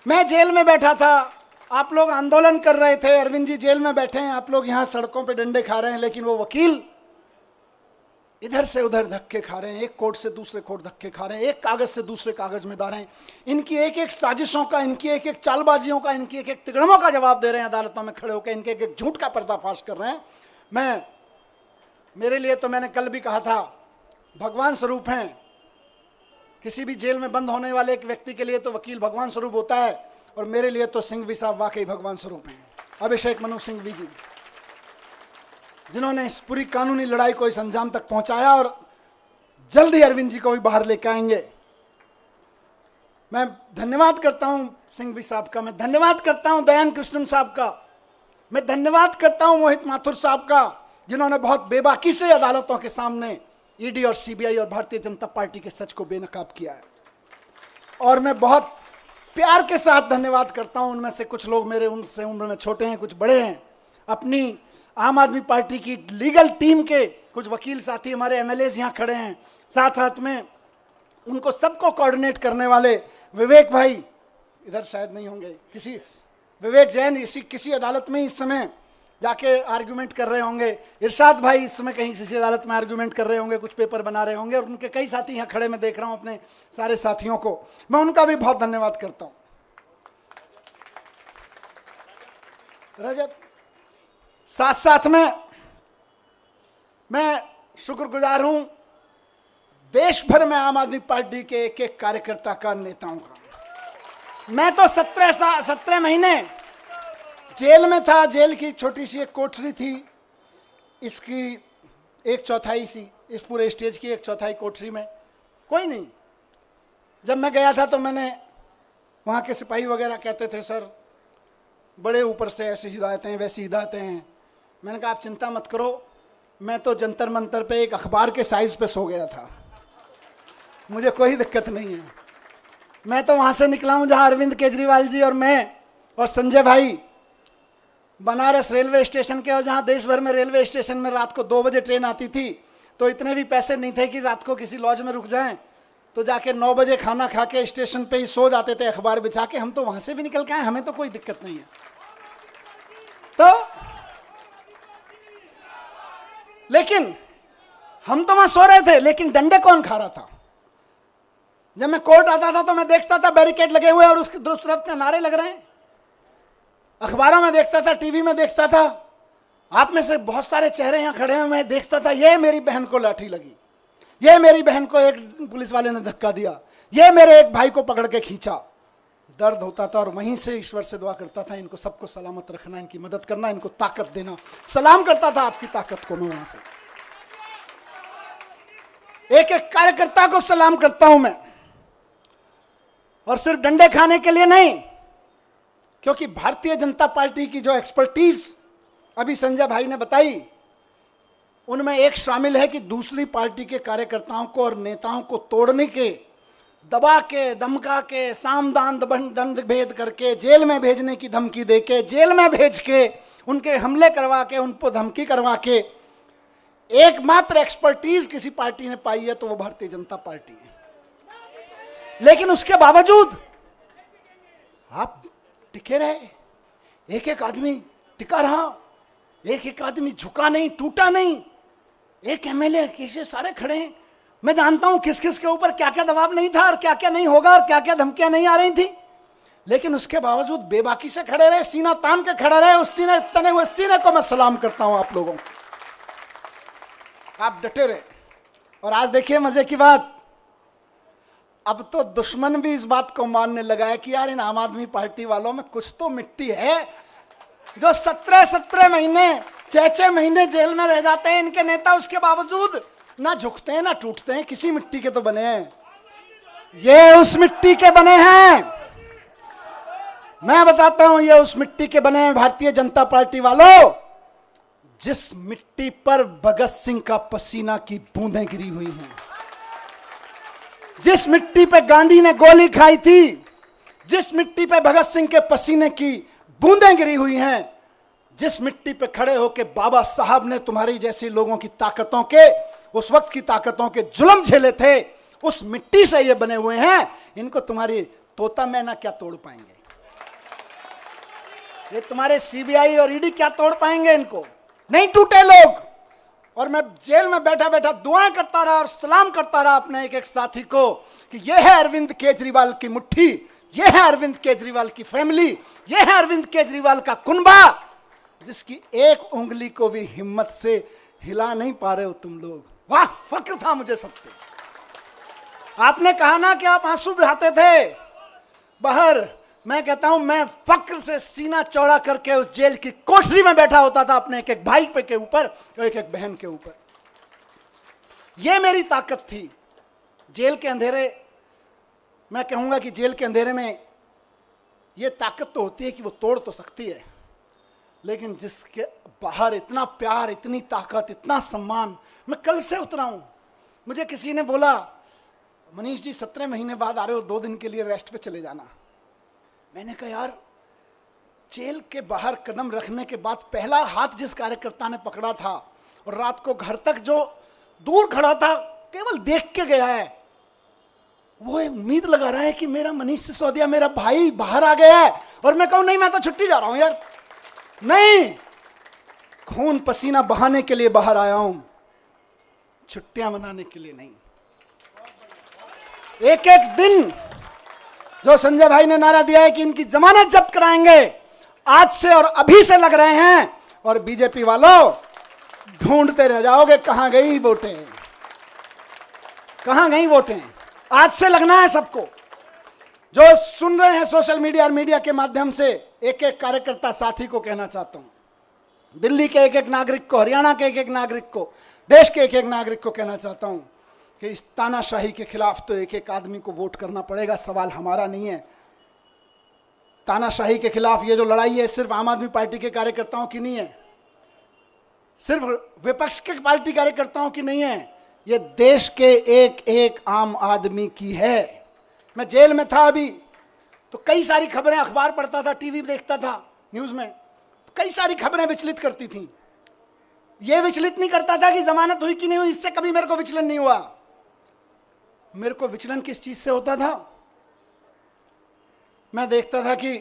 मैं जेल में बैठा था, आप लोग आंदोलन कर रहे थे, अरविंद जी जेल में बैठे हैं, आप लोग यहां सड़कों पे डंडे खा रहे हैं, लेकिन वो वकील इधर से उधर धक्के खा रहे हैं, एक कोर्ट से दूसरे कोर्ट धक्के खा रहे हैं, एक कागज से दूसरे कागज में डाल रहे हैं। इनकी एक एक साजिशों का, इनकी एक एक चालबाजियों का, इनकी एक एक तिगड़मों का जवाब दे रहे हैं अदालतों में खड़े होकर, इनके एक एक झूठ का पर्दाफाश कर रहे हैं। मेरे लिए तो मैंने कल भी कहा था, भगवान स्वरूप हैं। किसी भी जेल में बंद होने वाले एक व्यक्ति के लिए तो वकील भगवान स्वरूप होता है, और मेरे लिए तो सिंघवी साहब वाकई भगवान स्वरूप हैं। अभिषेक मनु सिंघवी जी, जिन्होंने इस पूरी कानूनी लड़ाई को इस अंजाम तक पहुंचाया, और जल्द ही अरविंद जी को भी बाहर लेकर आएंगे। मैं धन्यवाद करता हूं सिंघवी साहब का, मैं धन्यवाद करता हूं दयान कृष्णन साहब का, मैं धन्यवाद करता हूं मोहित माथुर साहब का, जिन्होंने बहुत बेबाकी से अदालतों के सामने ईडी और सीबीआई और भारतीय जनता पार्टी के सच को बेनकाब किया है। और मैं बहुत प्यार के साथ धन्यवाद करता हूं, उनमें से कुछ लोग मेरे उम्र में छोटे हैं, कुछ बड़े हैं, अपनी आम आदमी पार्टी की लीगल टीम के कुछ वकील साथी, हमारे एमएलएज यहाँ खड़े हैं, साथ साथ में उनको सबको कोऑर्डिनेट करने वाले विवेक भाई, इधर शायद नहीं होंगे, विवेक जैन किसी अदालत में इस समय जाके आर्ग्यूमेंट कर रहे होंगे, इरशाद भाई इस समय कहीं किसी अदालत में आर्ग्यूमेंट कर रहे होंगे, कुछ पेपर बना रहे होंगे, और उनके कई साथी यहाँ खड़े मैं देख रहा हूँ, अपने सारे साथियों को मैं उनका भी बहुत धन्यवाद करता हूँ। रजत, साथ साथ में मैं शुक्रगुजार हूं देश भर में आम आदमी पार्टी के एक एक कार्यकर्ता का, नेताओं का। मैं तो 17 महीने जेल में था, जेल की छोटी सी एक कोठरी थी, इसकी 1/4 सी, इस पूरे स्टेज की 1/4 कोठरी में कोई नहीं। जब मैं गया था तो मैंने, वहाँ के सिपाही वगैरह कहते थे सर बड़े ऊपर से ऐसी हिदायतें वैसी हिदायतें हैं। मैंने कहा आप चिंता मत करो, मैं तो जंतर मंतर पे एक अखबार के साइज पे सो गया था, मुझे कोई दिक्कत नहीं है। मैं तो वहाँ से निकला हूँ जहाँ अरविंद केजरीवाल जी और मैं और संजय भाई बनारस रेलवे स्टेशन के, और जहाँ देश भर में रेलवे स्टेशन में रात को 2 बजे ट्रेन आती थी, तो इतने भी पैसे नहीं थे कि रात को किसी लॉज में रुक जाएं, तो जाके 9 बजे खाना खा के स्टेशन पे ही सो जाते थे अखबार बिछा के। हम तो वहाँ से भी निकल के आए, हमें तो कोई दिक्कत नहीं है। तो लेकिन हम तो वहां सो रहे थे, लेकिन डंडे कौन खा रहा था? जब मैं कोर्ट आता था तो मैं देखता था बैरिकेड लगे हुए और उसकी दूसरी तरफ से नारे लग रहे हैं। अखबारों में देखता था, टीवी में देखता था, आप में से बहुत सारे चेहरे यहां खड़े हैं, मैं देखता था ये मेरी बहन को लाठी लगी, ये मेरी बहन को एक पुलिस वाले ने धक्का दिया, ये मेरे एक भाई को पकड़ के खींचा। दर्द होता था और वहीं से ईश्वर से दुआ करता था इनको सबको सलामत रखना, इनकी मदद करना, इनको ताकत देना। सलाम करता था आपकी ताकत को मैं वहां से। एक एक कार्यकर्ता को सलाम करता हूं मैं, और सिर्फ डंडे खाने के लिए नहीं, क्योंकि भारतीय जनता पार्टी की जो एक्सपर्टीज अभी संजय भाई ने बताई, उनमें एक शामिल है कि दूसरी पार्टी के कार्यकर्ताओं को और नेताओं को तोड़ने के, दबा के, धमका के, सामदान दंड भेद करके, जेल में भेजने की धमकी देके, जेल में भेज के, उनके हमले करवा के, उन पर धमकी करवा के एकमात्र एक्सपर्टीज किसी पार्टी ने पाई है तो वो भारतीय जनता पार्टी है। लेकिन उसके बावजूद आप टिके रहे, एक एक आदमी टिका रहा, एक एक आदमी झुका नहीं, टूटा नहीं, एक एमएलए कैसे सारे खड़े हैं। मैं जानता हूं किस किस के ऊपर क्या क्या दबाव नहीं था और क्या क्या नहीं होगा और क्या क्या धमकियां नहीं आ रही थी, लेकिन उसके बावजूद बेबाकी से खड़े रहे, सीना तान के खड़े रहे। उस सीने, तने हुए सीने को मैं सलाम करता हूं आप लोगों को, आप डटे रहे। और आज देखिए मजे की बात, अब तो दुश्मन भी इस बात को मानने लगा है कि यार इन आम आदमी पार्टी वालों में कुछ तो मिट्टी है, जो 17 महीने, 6 महीने जेल में रह जाते हैं इनके नेता, उसके बावजूद ना झुकते हैं ना टूटते हैं, किसी मिट्टी के तो बने हैं। ये उस मिट्टी के बने हैं, मैं बताता हूं, ये उस मिट्टी के बने हैं भारतीय जनता पार्टी वालों, जिस मिट्टी पर भगत सिंह का पसीना की बूंदें गिरी हुई हैं, जिस मिट्टी पे गांधी ने गोली खाई थी, जिस मिट्टी पे भगत सिंह के पसीने की बूंदें गिरी हुई हैं, जिस मिट्टी पे खड़े होकर बाबा साहब ने तुम्हारी जैसी लोगों की ताकतों के, उस वक्त की ताकतों के जुल्म झेले थे, उस मिट्टी से ये बने हुए हैं। इनको तुम्हारी तोता मैना क्या तोड़ पाएंगे, ये तुम्हारे सीबीआई और ईडी क्या तोड़ पाएंगे, इनको नहीं टूटे लोग। और मैं जेल में बैठा बैठा दुआएं करता रहा और सलाम करता रहा अपने एक एक साथी को कि यह है अरविंद केजरीवाल की मुट्ठी, यह है अरविंद केजरीवाल की फैमिली, यह है अरविंद केजरीवाल का कुनबा, जिसकी एक उंगली को भी हिम्मत से हिला नहीं पा रहे हो तुम लोग। वाह, फक्र था मुझे सब पे। आपने कहा ना कि आप आंसू बहाते थे बाहर, मैं कहता हूं मैं फक्र से सीना चौड़ा करके उस जेल की कोठरी में बैठा होता था अपने एक एक भाई पे के ऊपर और एक एक बहन के ऊपर। यह मेरी ताकत थी। जेल के अंधेरे, मैं कहूंगा कि जेल के अंधेरे में यह ताकत तो होती है कि वो तोड़ तो सकती है, लेकिन जिसके बाहर इतना प्यार, इतनी ताकत, इतना सम्मान। मैं कल से उतरा हूं, मुझे किसी ने बोला मनीष जी 17 महीने बाद आ रहे हो, 2 दिन के लिए रेस्ट पे चले जाना। मैंने कहा यार, जेल के बाहर कदम रखने के बाद पहला हाथ जिस कार्यकर्ता ने पकड़ा था और रात को घर तक जो दूर खड़ा था केवल देख के गया है, वो उम्मीद लगा रहा है कि मेरा मनीष सिसोदिया, मेरा भाई बाहर आ गया है, और मैं कहूं नहीं मैं तो छुट्टी जा रहा हूं यार। नहीं, खून पसीना बहाने के लिए बाहर आया हूं, छुट्टियां मनाने के लिए नहीं। एक एक दिन जो संजय भाई ने नारा दिया है कि इनकी जमानत जब्त कराएंगे, आज से और अभी से लग रहे हैं। और बीजेपी वालों ढूंढते रह जाओगे कहां गई वोटें, कहां गई वोटें। आज से लगना है सबको। जो सुन रहे हैं सोशल मीडिया और मीडिया के माध्यम से, एक एक कार्यकर्ता साथी को कहना चाहता हूं, दिल्ली के एक एक नागरिक को, हरियाणा के एक एक नागरिक को, देश के एक एक नागरिक को कहना चाहता हूं कि इस तानाशाही के खिलाफ तो एक एक आदमी को वोट करना पड़ेगा। सवाल हमारा नहीं है। तानाशाही के खिलाफ ये जो लड़ाई है सिर्फ आम आदमी पार्टी के कार्यकर्ताओं की नहीं है, सिर्फ विपक्ष के पार्टी कार्यकर्ताओं की नहीं है, ये देश के एक एक आम आदमी की है। मैं जेल में था अभी, तो कई सारी खबरें, अखबार पढ़ता था, टीवी देखता था, न्यूज में कई सारी खबरें विचलित करती थी। ये विचलित नहीं करता था कि जमानत हुई कि नहीं हुई, इससे कभी मेरे को विचलन नहीं हुआ। मेरे को विचलन किस चीज से होता था? मैं देखता था कि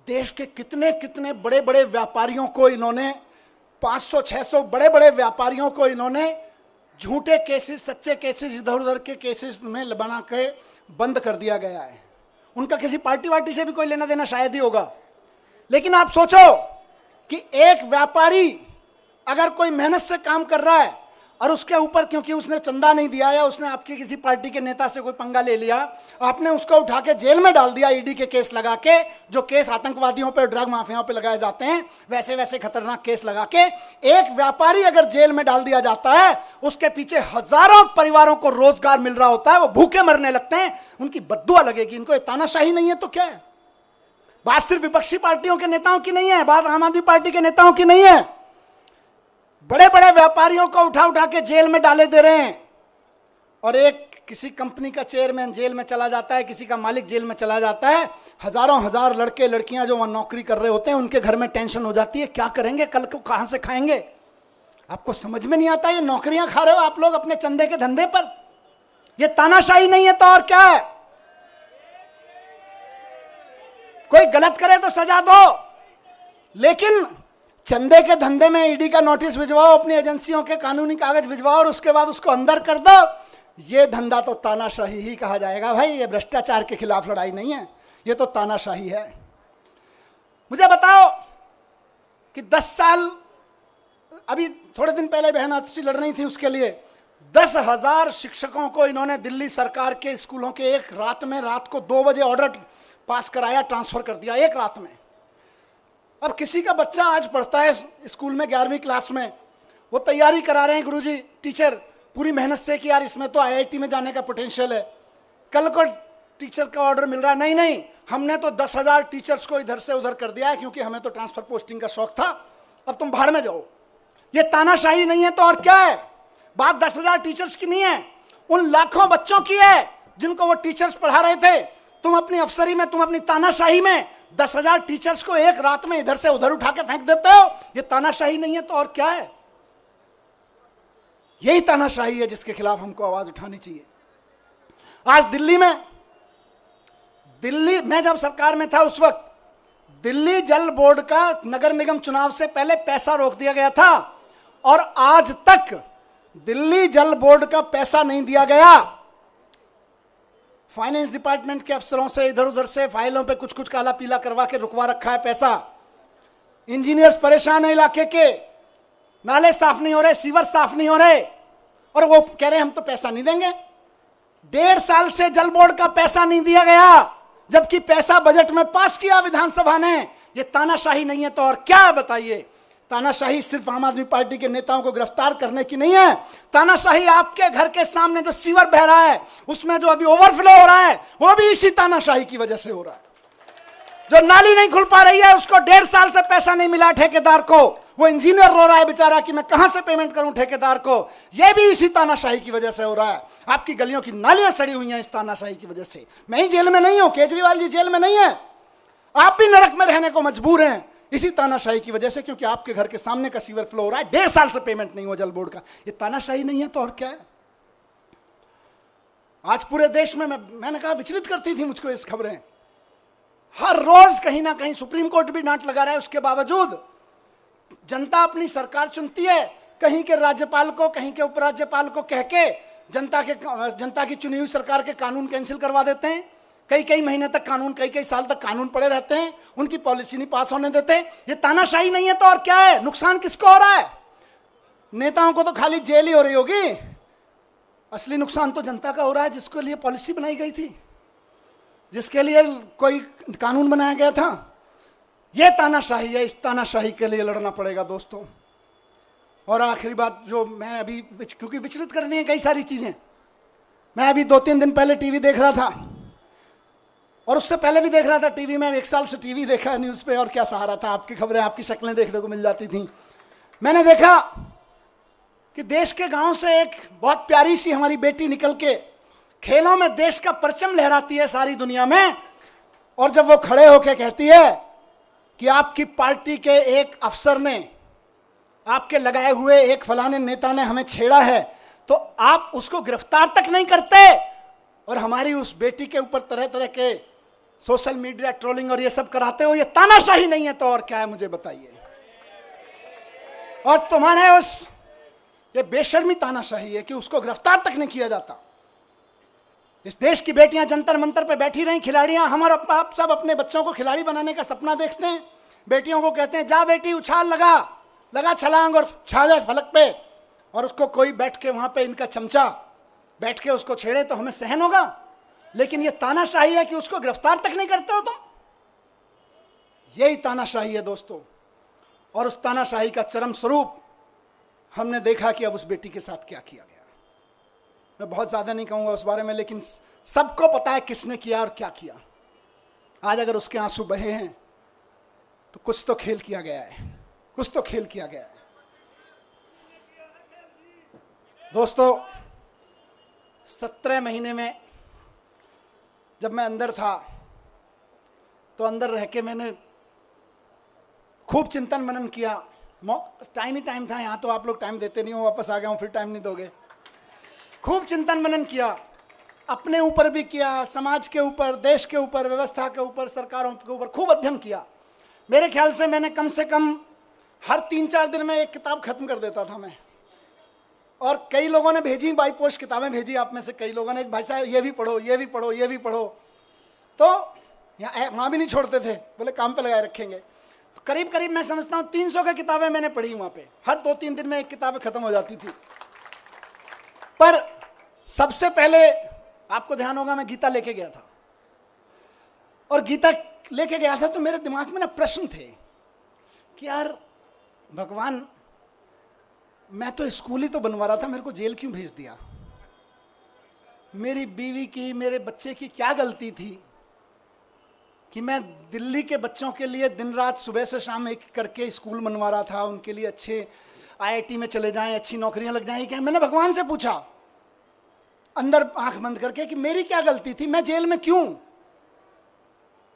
देश के कितने कितने बड़े बड़े व्यापारियों को इन्होंने, 500-600 बड़े बड़े व्यापारियों को इन्होंने झूठे केसेस, सच्चे केसेस, इधर उधर के केसेस में बना के बंद कर दिया गया है। उनका किसी पार्टी वार्टी से भी कोई लेना देना शायद ही होगा, लेकिन आप सोचो कि एक व्यापारी अगर कोई मेहनत से काम कर रहा है, और उसके ऊपर क्योंकि उसने चंदा नहीं दिया या उसने आपकी किसी पार्टी के नेता से कोई पंगा ले लिया, आपने उसको उठा के जेल में डाल दिया ईडी के केस लगा के, जो केस आतंकवादियों पे, ड्रग माफियाओं पे लगाए जाते हैं, वैसे वैसे खतरनाक केस लगा के एक व्यापारी अगर जेल में डाल दिया जाता है, उसके पीछे हजारों परिवारों को रोजगार मिल रहा होता है, वो भूखे मरने लगते हैं, उनकी बद्दुआ लगेगी। इनको तानाशाही नहीं है तो क्या है? बात सिर्फ विपक्षी पार्टियों के नेताओं की नहीं है, बात आम आदमी पार्टी के नेताओं की नहीं है। बड़े बड़े व्यापारियों को उठा उठा के जेल में डाले दे रहे हैं, और एक किसी कंपनी का चेयरमैन जेल में चला जाता है, किसी का मालिक जेल में चला जाता है, हजारों हजार लड़के लड़कियां जो वहां नौकरी कर रहे होते हैं, उनके घर में टेंशन हो जाती है, क्या करेंगे, कल को कहां से खाएंगे? आपको समझ में नहीं आता? ये नौकरियां खा रहे हो आप लोग अपने चंदे के धंधे पर। ये तानाशाही नहीं है तो और क्या है? कोई गलत करे तो सजा दो, लेकिन चंदे के धंधे में ईडी का नोटिस भिजवाओ, अपनी एजेंसियों के कानूनी कागज भिजवाओ और उसके बाद उसको अंदर कर दो, ये धंधा तो तानाशाही ही कहा जाएगा भाई। ये भ्रष्टाचार के खिलाफ लड़ाई नहीं है, ये तो तानाशाही है। मुझे बताओ कि 10 साल, अभी थोड़े दिन पहले बहन आतिशी लड़ रही थी उसके लिए, 10,000 शिक्षकों को इन्होंने दिल्ली सरकार के स्कूलों के एक रात में, रात को 2 बजे ऑर्डर पास कराया, ट्रांसफर कर दिया एक रात में। अब किसी का बच्चा आज पढ़ता है स्कूल में 11वीं क्लास में, वो तैयारी करा रहे हैं, गुरुजी टीचर पूरी मेहनत से कि यार इसमें तो आईआईटी में जाने का पोटेंशियल है, कल को टीचर का ऑर्डर मिल रहा है, नहीं नहीं हमने तो 10,000 टीचर्स को इधर से उधर कर दिया है क्योंकि हमें तो ट्रांसफर पोस्टिंग का शौक था, अब तुम भाड़ में जाओ। ये तानाशाही नहीं है तो और क्या है? बात 10,000 टीचर्स की नहीं है, उन लाखों बच्चों की है जिनको वो टीचर्स पढ़ा रहे थे। तुम अपनी अफसरी में, तुम अपनी तानाशाही में 10,000 टीचर्स को एक रात में इधर से उधर उठा के फेंक देते हो। ये तानाशाही नहीं है तो और क्या है? यही तानाशाही है जिसके खिलाफ हमको आवाज उठानी चाहिए। आज दिल्ली में जब सरकार में था उस वक्त दिल्ली जल बोर्ड का नगर निगम चुनाव से पहले पैसा रोक दिया गया था और आज तक दिल्ली जल बोर्ड का पैसा नहीं दिया गया। फाइनेंस डिपार्टमेंट के अफसरों से इधर उधर से फाइलों पे कुछ कुछ काला पीला करवा के रुकवा रखा है पैसा। इंजीनियर्स परेशान है, इलाके के नाले साफ नहीं हो रहे, सीवर साफ नहीं हो रहे, और वो कह रहे हैं हम तो पैसा नहीं देंगे। 1.5 साल से जल बोर्ड का पैसा नहीं दिया गया, जबकि पैसा बजट में पास किया विधानसभा ने। ये तानाशाही नहीं है तो और क्या है बताइए? तानाशाही सिर्फ आम आदमी पार्टी के नेताओं को गिरफ्तार करने की नहीं है, तानाशाही आपके घर के सामने जो सीवर बह रहा है उसमें जो अभी ओवरफ्लो हो रहा है वो भी इसी तानाशाही की वजह से हो रहा है। जो नाली नहीं खुल पा रही है उसको 1.5 साल से पैसा नहीं मिला ठेकेदार को, वो इंजीनियर रो रहा है बेचारा कि मैं कहां से पेमेंट करूं ठेकेदार को, ये भी इसी तानाशाही की वजह से हो रहा है। आपकी गलियों की नालियां सड़ी हुई हैं इस तानाशाही की वजह से। मैं ही जेल में नहीं हूं, केजरीवाल जी जेल में नहीं है, आप भी नरक में रहने को मजबूर हैं इसी तानाशाही की वजह से, क्योंकि आपके घर के सामने का सीवर फ्लो हो रहा है, 1.5 साल से पेमेंट नहीं हुआ जल बोर्ड का। ये तानाशाही नहीं है तो और क्या है? आज पूरे देश में मैंने कहा विचलित करती थी मुझको इस खबरें, हर रोज कहीं ना कहीं सुप्रीम कोर्ट भी डांट लगा रहा है, उसके बावजूद जनता अपनी सरकार चुनती है, कहीं के राज्यपाल को कहीं के उपराज्यपाल को कह के जनता की चुनी हुई सरकार के कानून कैंसिल करवा देते हैं। कई महीने तक कानून, कई साल तक कानून पड़े रहते हैं, उनकी पॉलिसी नहीं पास होने देते। ये तानाशाही नहीं है तो और क्या है? नुकसान किसको हो रहा है? नेताओं को तो खाली जेल ही हो रही होगी, असली नुकसान तो जनता का हो रहा है जिसके लिए पॉलिसी बनाई गई थी, जिसके लिए कोई कानून बनाया गया था। यह तानाशाही है, इस तानाशाही के लिए लड़ना पड़ेगा दोस्तों। और आखिरी बात जो मैं अभी, क्योंकि विचलित करनी है कई सारी चीजें, मैं अभी 2-3 दिन पहले टीवी देख रहा था और उससे पहले भी देख रहा था टीवी में, 1 साल से टीवी देखा न्यूज़ पे, और क्या सहारा था, आपकी खबरें, आपकी शक्लें देखने को मिल जाती थी। मैंने देखा कि देश के गांव से एक बहुत प्यारी सी हमारी बेटी निकल के खेलों में देश का परचम लहराती है सारी दुनिया में, और जब वो खड़े होकर कहती है कि आपकी पार्टी के एक अफसर ने, आपके लगाए हुए एक फलाने नेता ने हमें छेड़ा है, तो आप उसको गिरफ्तार तक नहीं करते और हमारी उस बेटी के ऊपर तरह तरह के सोशल मीडिया ट्रोलिंग और ये सब कराते हो। ये तानाशाही नहीं है तो और क्या है मुझे बताइए? और तुम्हारे उस, ये बेशर्मी तानाशाही है कि उसको गिरफ्तार तक नहीं किया जाता। इस देश की बेटियां जंतर मंतर पे बैठी रही, खिलाड़ियां, हम और आप सब अपने बच्चों को खिलाड़ी बनाने का सपना देखते हैं, बेटियों को कहते हैं जा बेटी उछाल, लगा छलांग और छा जा फलक पे, और उसको कोई बैठ के वहां पे इनका चमचा बैठ के उसको छेड़े तो हमें सहन होगा, लेकिन ये तानाशाही है कि उसको गिरफ्तार तक नहीं करते हो तुम। यही तानाशाही है दोस्तों, और उस तानाशाही का चरम स्वरूप हमने देखा कि अब उस बेटी के साथ क्या किया गया। मैं बहुत ज्यादा नहीं कहूंगा उस बारे में, लेकिन सबको पता है किसने किया और क्या किया। आज अगर उसके आंसू बहे हैं तो कुछ तो खेल किया गया है, कुछ तो खेल किया गया है। दोस्तों 17 महीने में जब मैं अंदर था तो अंदर रह के मैंने खूब चिंतन मनन किया। टाइम ही टाइम था, यहाँ तो आप लोग टाइम देते नहीं हो, वापस आ गया हूँ फिर टाइम नहीं दोगे। खूब चिंतन मनन किया, अपने ऊपर भी किया, समाज के ऊपर, देश के ऊपर, व्यवस्था के ऊपर, सरकारों के ऊपर खूब अध्ययन किया। मेरे ख्याल से मैंने कम से कम हर 3-4 दिन में एक किताब खत्म कर देता था मैं। और कई लोगों ने भेजी, बाई पोस्ट किताबें भेजी आप में से कई लोगों ने, भाई साहब ये भी पढ़ो, ये भी पढ़ो, ये भी पढ़ो। तो यहाँ वहाँ भी नहीं छोड़ते थे, बोले काम पे लगाए रखेंगे। तो करीब करीब मैं समझता हूँ 300 की किताबें मैंने पढ़ी वहाँ पे। हर 2-3 दिन में एक किताब खत्म हो जाती थी। पर सबसे पहले आपको ध्यान होगा मैं गीता लेके गया था, और गीता लेके गया था तो मेरे दिमाग में ना प्रश्न थे कि यार भगवान, मैं तो स्कूल ही तो बनवा रहा था, मेरे को जेल क्यों भेज दिया? मेरी बीवी की, मेरे बच्चे की क्या गलती थी कि मैं दिल्ली के बच्चों के लिए दिन रात सुबह से शाम एक करके स्कूल बनवा रहा था, उनके लिए अच्छे आईआईटी में चले जाएं, अच्छी नौकरियां लग जाएं। क्या मैंने भगवान से पूछा अंदर आंख बंद करके कि मेरी क्या गलती थी, मैं जेल में क्यों?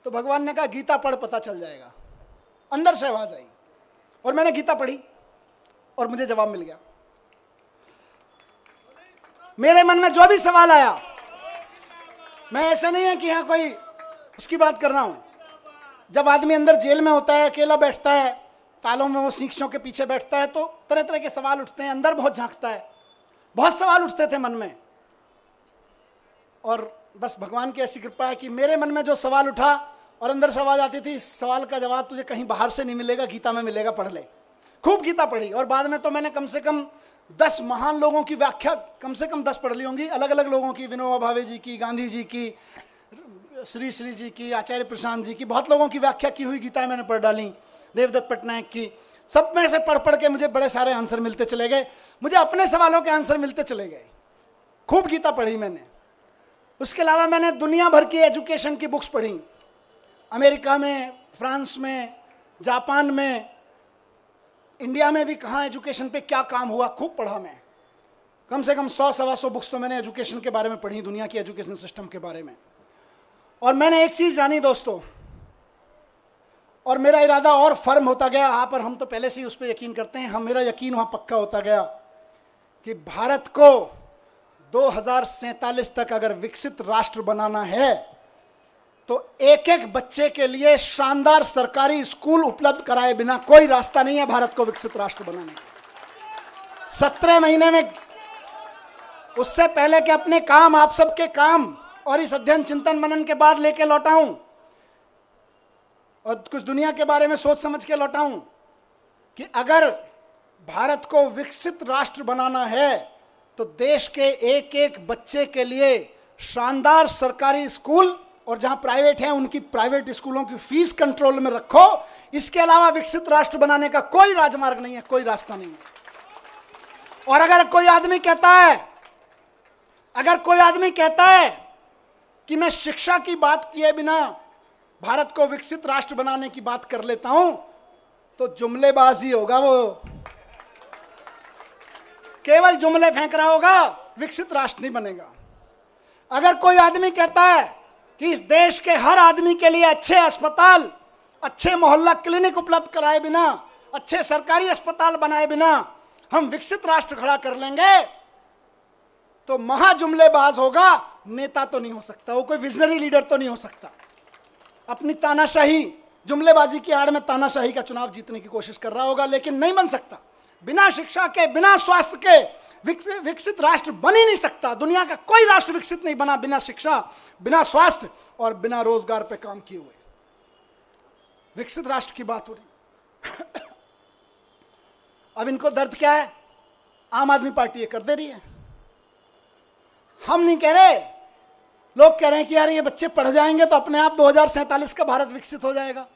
तो भगवान ने कहा गीता पढ़, पता चल जाएगा। अंदर से आवाज आई और मैंने गीता पढ़ी और मुझे जवाब मिल गया। मेरे मन में जो भी सवाल आया, मैं ऐसा नहीं है कि यहां कोई उसकी बात कर रहा हूं। जब आदमी अंदर जेल में होता है, अकेला बैठता है, तालों में वो शीशों के पीछे बैठता है, तो तरह तरह के सवाल उठते हैं, अंदर बहुत झांकता है। बहुत सवाल उठते थे मन में, और बस भगवान की ऐसी कृपा है कि मेरे मन में जो सवाल उठा और अंदर से आवाज आती थी, इस सवाल का जवाब तुझे कहीं बाहर से नहीं मिलेगा, गीता में मिलेगा, पढ़ ले। खूब गीता पढ़ी, और बाद में तो मैंने कम से कम 10 महान लोगों की व्याख्या कम से कम 10 पढ़ ली होंगी, अलग अलग लोगों की, विनोबा भावे जी की, गांधी जी की, श्री श्री जी की, आचार्य प्रशांत जी की, बहुत लोगों की व्याख्या की हुई गीता मैंने पढ़ डाली, देवदत्त पटनायक की। सब में से पढ़ पढ़ के मुझे बड़े सारे आंसर मिलते चले गए, मुझे अपने सवालों के आंसर मिलते चले गए। खूब गीता पढ़ी मैंने। उसके अलावा मैंने दुनिया भर की एजुकेशन की बुक्स पढ़ी, अमेरिका में, फ्रांस में, जापान में, इंडिया में भी कहाँ एजुकेशन पे क्या काम हुआ, खूब पढ़ा मैं। कम से कम 100-125 बुक्स तो मैंने एजुकेशन के बारे में पढ़ी, दुनिया की एजुकेशन सिस्टम के बारे में। और मैंने एक चीज जानी दोस्तों, और मेरा इरादा और फर्म होता गया, हाँ, पर हम तो पहले से ही उस पर यकीन करते हैं, मेरा यकीन वहां पक्का होता गया कि भारत को 2047 तक अगर विकसित राष्ट्र बनाना है तो एक एक बच्चे के लिए शानदार सरकारी स्कूल उपलब्ध कराए बिना कोई रास्ता नहीं है भारत को विकसित राष्ट्र बनाने का। 17 महीने में, उससे पहले कि अपने काम, आप सबके काम और इस अध्ययन चिंतन मनन के बाद लेके लौटा हूं, और कुछ दुनिया के बारे में सोच समझ के लौटा हूं कि अगर भारत को विकसित राष्ट्र बनाना है तो देश के एक एक बच्चे के लिए शानदार सरकारी स्कूल, और जहां प्राइवेट है उनकी प्राइवेट स्कूलों की फीस कंट्रोल में रखो। इसके अलावा विकसित राष्ट्र बनाने का कोई राजमार्ग नहीं है, कोई रास्ता नहीं है। और अगर कोई आदमी कहता है कि मैं शिक्षा की बात किए बिना भारत को विकसित राष्ट्र बनाने की बात कर लेता हूं, तो जुमलेबाजी होगा, वो केवल जुमले फेंक रहा होगा, विकसित राष्ट्र नहीं बनेगा। अगर कोई आदमी कहता है कि इस देश के हर आदमी के लिए अच्छे अस्पताल, अच्छे मोहल्ला क्लिनिक उपलब्ध कराए बिना, अच्छे सरकारी अस्पताल बनाए बिना हम विकसित राष्ट्र खड़ा कर लेंगे, तो महाजुमलेबाज होगा, नेता तो नहीं हो सकता, वो कोई विजनरी लीडर तो नहीं हो सकता। अपनी तानाशाही, जुमलेबाजी की आड़ में तानाशाही का चुनाव जीतने की कोशिश कर रहा होगा, लेकिन नहीं बन सकता। बिना शिक्षा के, बिना स्वास्थ्य के विकसित राष्ट्र बन ही नहीं सकता। दुनिया का कोई राष्ट्र विकसित नहीं बना बिना शिक्षा, बिना स्वास्थ्य और बिना रोजगार पे काम किए हुए। विकसित राष्ट्र की बात हो रही। अब इनको दर्द क्या है? आम आदमी पार्टी ये कर दे रही है। हम नहीं कह रहे, लोग कह रहे हैं कि यार ये बच्चे पढ़ जाएंगे तो अपने आप 2047 का भारत विकसित हो जाएगा।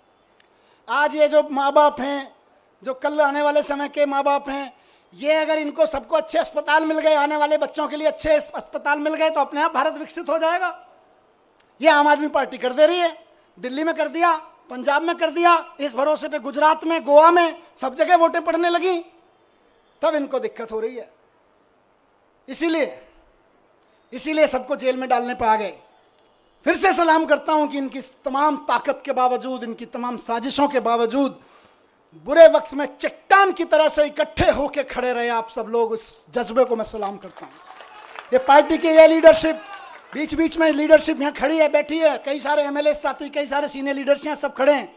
आज ये जो माँ बाप हैं, जो कल आने वाले समय के माँ बाप हैं, ये अगर इनको सबको अच्छे अस्पताल मिल गए, आने वाले बच्चों के लिए अच्छे अस्पताल मिल गए तो अपने आप भारत विकसित हो जाएगा। ये आम आदमी पार्टी कर दे रही है। दिल्ली में कर दिया, पंजाब में कर दिया, इस भरोसे पे गुजरात में, गोवा में, सब जगह वोटें पड़ने लगी, तब इनको दिक्कत हो रही है। इसीलिए सबको जेल में डालने पर आ गए। फिर से सलाम करता हूं कि इनकी तमाम ताकत के बावजूद, इनकी तमाम साजिशों के बावजूद, बुरे वक्त में चट्टान की तरह से इकट्ठे होकर खड़े रहे आप सब लोग, उस जज्बे को मैं सलाम करता हूं। ये पार्टी की ये लीडरशिप, बीच बीच में लीडरशिप यहाँ खड़ी है, बैठी है, कई सारे एमएलए साथी, कई सारे सीनियर लीडर्स यहाँ सब खड़े हैं।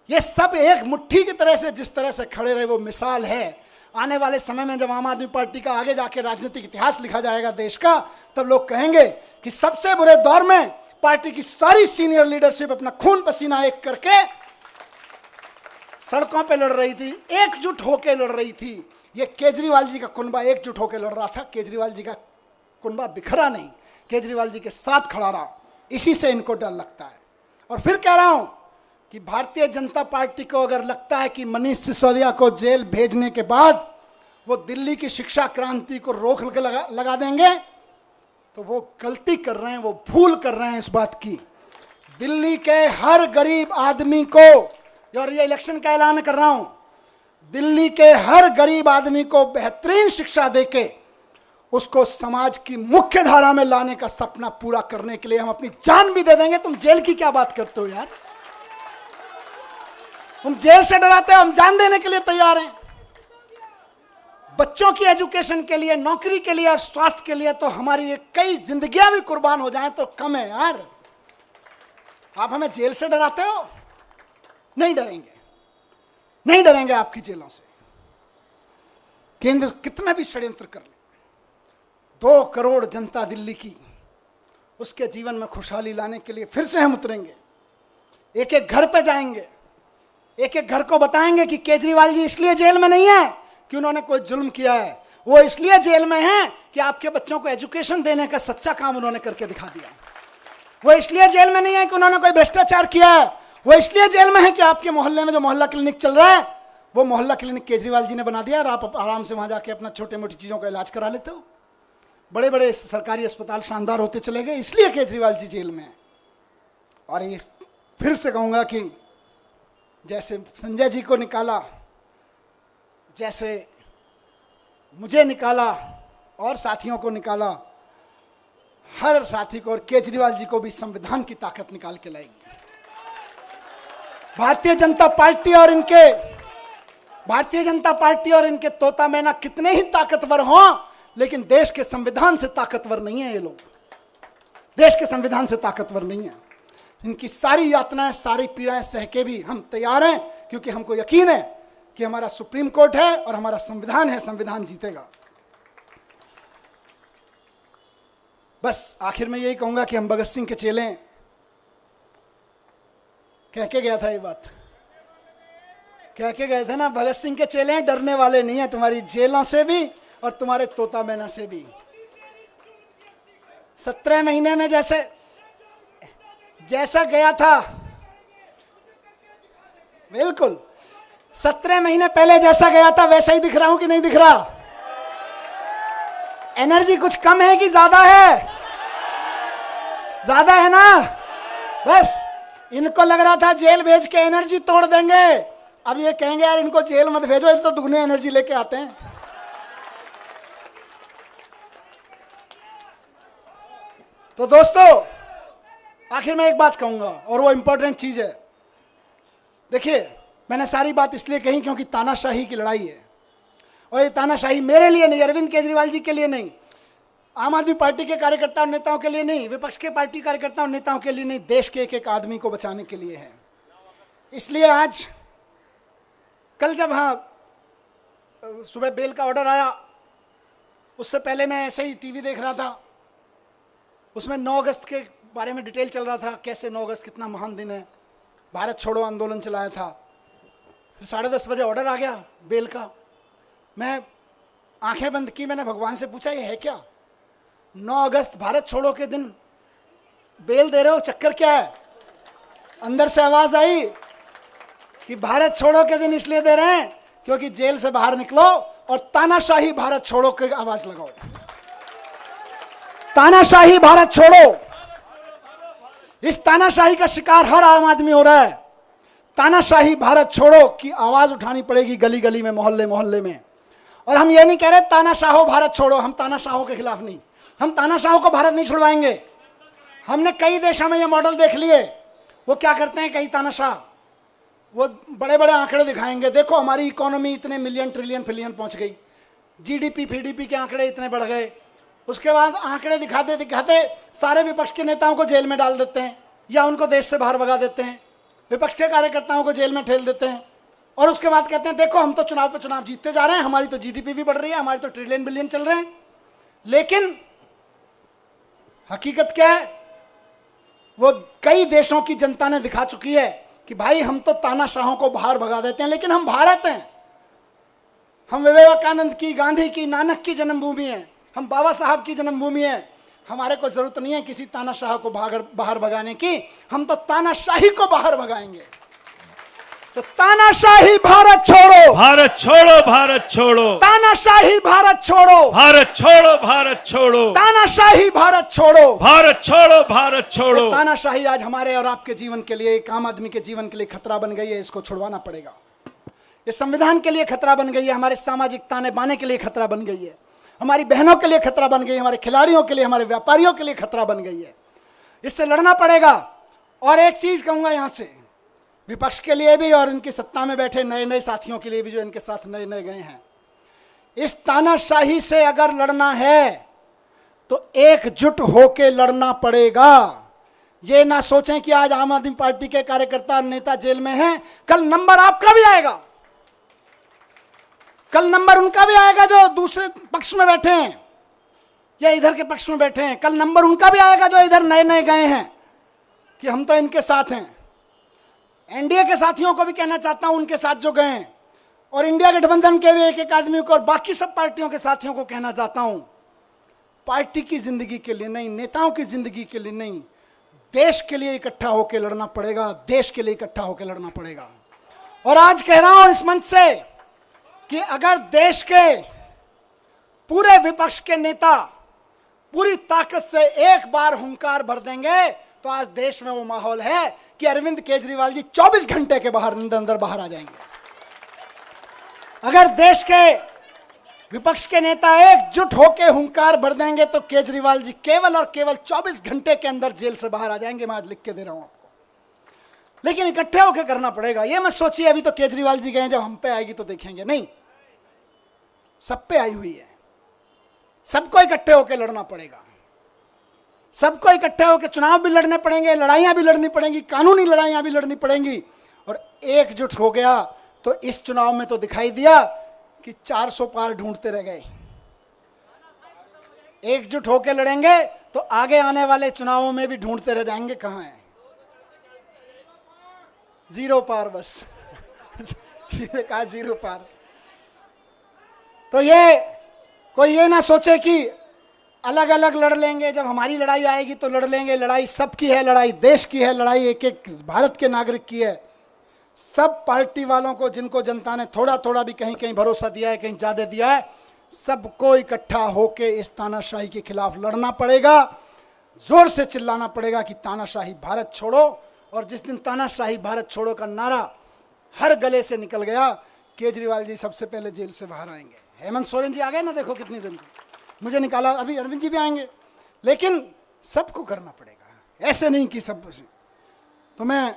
ये सब एक मुट्ठी की तरह से जिस तरह से खड़े रहे वो मिसाल है। आने वाले समय में जब आम आदमी पार्टी का आगे जाके राजनीतिक इतिहास लिखा जाएगा देश का, तब लोग कहेंगे कि सबसे बुरे दौर में पार्टी की सारी सीनियर लीडरशिप अपना खून पसीना एक करके सड़कों पे लड़ रही थी, एकजुट होकर लड़ रही थी। ये केजरीवाल जी का कुनबा एकजुट होकर लड़ रहा था, केजरीवाल जी का कुनबा बिखरा नहीं, केजरीवाल जी के साथ खड़ा रहा। इसी से इनको डर लगता है। और फिर कह रहा हूं कि भारतीय जनता पार्टी को अगर लगता है कि मनीष सिसोदिया को जेल भेजने के बाद वो दिल्ली की शिक्षा क्रांति को रोक के लगा देंगे, तो वो गलती कर रहे हैं, वो भूल कर रहे हैं इस बात की। दिल्ली के हर गरीब आदमी को, और ये इलेक्शन का ऐलान कर रहा हूं, दिल्ली के हर गरीब आदमी को बेहतरीन शिक्षा देके उसको समाज की मुख्य धारा में लाने का सपना पूरा करने के लिए हम अपनी जान भी दे देंगे। तुम जेल की क्या बात करते हो यार? तुम जेल से डराते हो, हम जान देने के लिए तैयार हैं। बच्चों की एजुकेशन के लिए, नौकरी के लिए और स्वास्थ्य के लिए तो हमारी कई जिंदगियां भी कुर्बान हो जाएं तो कम है यार। आप हमें जेल से डराते हो? नहीं डरेंगे, नहीं डरेंगे आपकी जेलों से। केंद्र कितना भी षड्यंत्र कर ले, 2 करोड़ जनता दिल्ली की, उसके जीवन में खुशहाली लाने के लिए फिर से हम उतरेंगे। एक एक घर पे जाएंगे, एक एक घर को बताएंगे कि केजरीवाल जी इसलिए जेल में नहीं है कि उन्होंने कोई जुल्म किया है, वो इसलिए जेल में हैं कि आपके बच्चों को एजुकेशन देने का सच्चा काम उन्होंने करके दिखा दिया। वो इसलिए जेल में नहीं है कि उन्होंने कोई भ्रष्टाचार किया है, वो इसलिए जेल में है कि आपके मोहल्ले में जो मोहल्ला क्लिनिक चल रहा है वो मोहल्ला क्लिनिक केजरीवाल जी ने बना दिया और आप आराम से वहां जाके अपना छोटे मोटी चीजों का इलाज करा लेते हो। बड़े बड़े सरकारी अस्पताल शानदार होते चले गए, इसलिए केजरीवाल जी जेल में है। और ये फिर से कहूंगा कि जैसे संजय जी को निकाला, जैसे मुझे निकाला और साथियों को निकाला, हर साथी को और केजरीवाल जी को भी संविधान की ताकत निकाल के लाएगी। भारतीय जनता पार्टी और इनके तोता मैना कितने ही ताकतवर हों, लेकिन देश के संविधान से ताकतवर नहीं है। ये लोग देश के संविधान से ताकतवर नहीं है। इनकी सारी यातनाएं, सारी पीड़ाएं सह के भी हम तैयार हैं, क्योंकि हमको यकीन है कि हमारा सुप्रीम कोर्ट है और हमारा संविधान है, संविधान जीतेगा। बस आखिर में यही कहूंगा कि हम भगत सिंह के चेले हैं। कह के गया था ये बात, कह के गए थे ना, भगत सिंह के चेले हैं, डरने वाले नहीं है तुम्हारी जेलों से भी और तुम्हारे तोता मैना से भी। 17 महीने में जैसा गया था, बिल्कुल 17 महीने पहले जैसा गया था वैसा ही दिख रहा हूं कि नहीं दिख रहा? एनर्जी कुछ कम है कि ज्यादा है? ज्यादा है ना? बस इनको लग रहा था जेल भेज के एनर्जी तोड़ देंगे, अब ये कहेंगे यार इनको जेल मत भेजो, ये तो दुगनी एनर्जी लेके आते हैं। तो दोस्तों आखिर में एक बात कहूंगा और वो इंपॉर्टेंट चीज है। देखिए, मैंने सारी बात इसलिए कही क्योंकि तानाशाही की लड़ाई है, और ये तानाशाही मेरे लिए नहीं, अरविंद केजरीवाल जी के लिए नहीं, आम आदमी पार्टी के कार्यकर्ताओं नेताओं के लिए नहीं, विपक्ष के पार्टी कार्यकर्ताओं नेताओं के लिए नहीं, देश के एक एक आदमी को बचाने के लिए है। इसलिए आज कल जब सुबह बेल का ऑर्डर आया, उससे पहले मैं ऐसे ही टीवी देख रहा था, उसमें 9 अगस्त के बारे में डिटेल चल रहा था, कैसे 9 अगस्त कितना महान दिन है, भारत छोड़ो आंदोलन चलाया था। फिर 10:30 बजे ऑर्डर आ गया बेल का। मैं आंखें बंद की, मैंने भगवान से पूछा ये है क्या? 9 अगस्त भारत छोड़ो के दिन बेल दे रहे हो, चक्कर क्या है? अंदर से आवाज आई कि भारत छोड़ो के दिन इसलिए दे रहे हैं क्योंकि जेल से बाहर निकलो और तानाशाही भारत छोड़ो की आवाज लगाओ। तानाशाही भारत छोड़ो। इस तानाशाही का शिकार हर आम आदमी हो रहा है। तानाशाही भारत छोड़ो की आवाज उठानी पड़ेगी गली गली में, मोहल्ले मोहल्ले में। और हम ये नहीं कह रहे तानाशाहो भारत छोड़ो, हम तानाशाहों के खिलाफ नहीं, हम तानाशाहों को भारत नहीं छुड़वाएंगे। हमने कई देशों में ये मॉडल देख लिए। वो क्या करते हैं कई तानाशाह, वो बड़े बड़े आंकड़े दिखाएंगे, देखो हमारी इकोनॉमी इतने मिलियन ट्रिलियन फिलियन पहुंच गई, जीडीपी फीडीपी के आंकड़े इतने बढ़ गए। उसके बाद आंकड़े दिखाते दिखाते सारे विपक्ष के नेताओं को जेल में डाल देते हैं या उनको देश से बाहर भगा देते हैं, विपक्ष के कार्यकर्ताओं को जेल में ठेल देते हैं। और उसके बाद कहते हैं देखो हम तो चुनाव पे चुनाव जीतते जा रहे हैं, हमारी तो जीडीपी भी बढ़ रही है, हमारी तो ट्रिलियन बिलियन चल रहे हैं। लेकिन हकीकत क्या है? वो कई देशों की जनता ने दिखा चुकी है कि भाई हम तो तानाशाहों को बाहर भगा देते हैं, लेकिन हम भारत हैं, हम विवेकानंद की, गांधी की, नानक की जन्मभूमि है, हम बाबा साहब की जन्मभूमि है। हमारे को जरूरत नहीं है किसी तानाशाह को बाहर भगाने की, हम तो तानाशाही को बाहर भगाएंगे। तो तानाशाही भारत छोड़ो, भारत छोड़ो, भारत छोड़ो, तानाशाही भारत छोड़ो, भारत छोड़ो, भारत छोड़ो, तानाशाही भारत छोड़ो, भारत छोड़ो, भारत छोड़ो। ये तानाशाही आज हमारे और आपके जीवन के लिए, एक आम आदमी के जीवन के लिए खतरा बन गई है। इसको छुड़वाना पड़ेगा। ये संविधान के लिए खतरा बन गई है, हमारे सामाजिक ताने बाने के लिए खतरा बन गई है, हमारी बहनों के लिए खतरा बन गई है, हमारे खिलाड़ियों के लिए, हमारे व्यापारियों के लिए खतरा बन गई है। इससे लड़ना पड़ेगा। और एक चीज कहूंगा यहां से, विपक्ष के लिए भी और इनकी सत्ता में बैठे नए नए साथियों के लिए भी जो इनके साथ नए नए गए हैं, इस तानाशाही से अगर लड़ना है तो एकजुट होकर लड़ना पड़ेगा। ये ना सोचें कि आज आम आदमी पार्टी के कार्यकर्ता और नेता जेल में हैं, कल नंबर आपका भी आएगा, कल नंबर उनका भी आएगा जो दूसरे पक्ष में बैठे हैं या इधर के पक्ष में बैठे हैं। कल नंबर उनका भी आएगा जो इधर नए नए गए हैं कि हम तो इनके साथ हैं। एनडीए के साथियों को भी कहना चाहता हूं, उनके साथ जो गए हैं, और इंडिया गठबंधन के भी एक एक आदमी को और बाकी सब पार्टियों के साथियों को कहना चाहता हूं, पार्टी की जिंदगी के लिए नहीं, नेताओं की जिंदगी के लिए नहीं, देश के लिए इकट्ठा होकर लड़ना पड़ेगा, देश के लिए इकट्ठा होकर लड़ना पड़ेगा। और आज कह रहा हूं इस मंच से कि अगर देश के पूरे विपक्ष के नेता पूरी ताकत से एक बार हुंकार भर देंगे तो आज देश में वो माहौल है कि अरविंद केजरीवाल जी 24 घंटे के अंदर बाहर आ जाएंगे। अगर देश के विपक्ष के नेता एकजुट होकर हुंकार भर देंगे तो केजरीवाल जी केवल और केवल 24 घंटे के अंदर जेल से बाहर आ जाएंगे। मैं आज लिख के दे रहा हूं आपको। लेकिन इकट्ठे होकर करना पड़ेगा। ये मत सोचिए अभी तो केजरीवाल जी गए, जब हम पे आएगी तो देखेंगे, नहीं, सब पे आई हुई है। सबको इकट्ठे होकर लड़ना पड़ेगा, सबको इकट्ठे होकर चुनाव भी लड़ने पड़ेंगे, लड़ाइयां भी लड़नी पड़ेंगी, कानूनी लड़ाइयां भी लड़नी पड़ेंगी। और एकजुट हो गया तो इस चुनाव में तो दिखाई दिया कि 400 पार ढूंढते रह गए। एकजुट होकर लड़ेंगे तो आगे आने वाले चुनावों में भी ढूंढते रह जाएंगे कहां है, 0 पार बस सीधे कहा 0 पार। तो ये कोई ये ना सोचे कि अलग अलग लड़ लेंगे, जब हमारी लड़ाई आएगी तो लड़ लेंगे। लड़ाई सबकी है, लड़ाई देश की है, लड़ाई एक एक भारत के नागरिक की है। सब पार्टी वालों को, जिनको जनता ने थोड़ा थोड़ा भी कहीं कहीं भरोसा दिया है, कहीं ज्यादा दिया है, सबको इकट्ठा होकर इस तानाशाही के खिलाफ लड़ना पड़ेगा। जोर से चिल्लाना पड़ेगा कि तानाशाही भारत छोड़ो। और जिस दिन तानाशाही भारत छोड़ो का नारा हर गले से निकल गया, केजरीवाल जी सबसे पहले जेल से बाहर आएंगे। हेमंत सोरेन जी आ गए ना, देखो कितनी दिन मुझे निकाला, अभी अरविंद जी भी आएंगे। लेकिन सबको करना पड़ेगा, ऐसे नहीं कि सब। तो मैं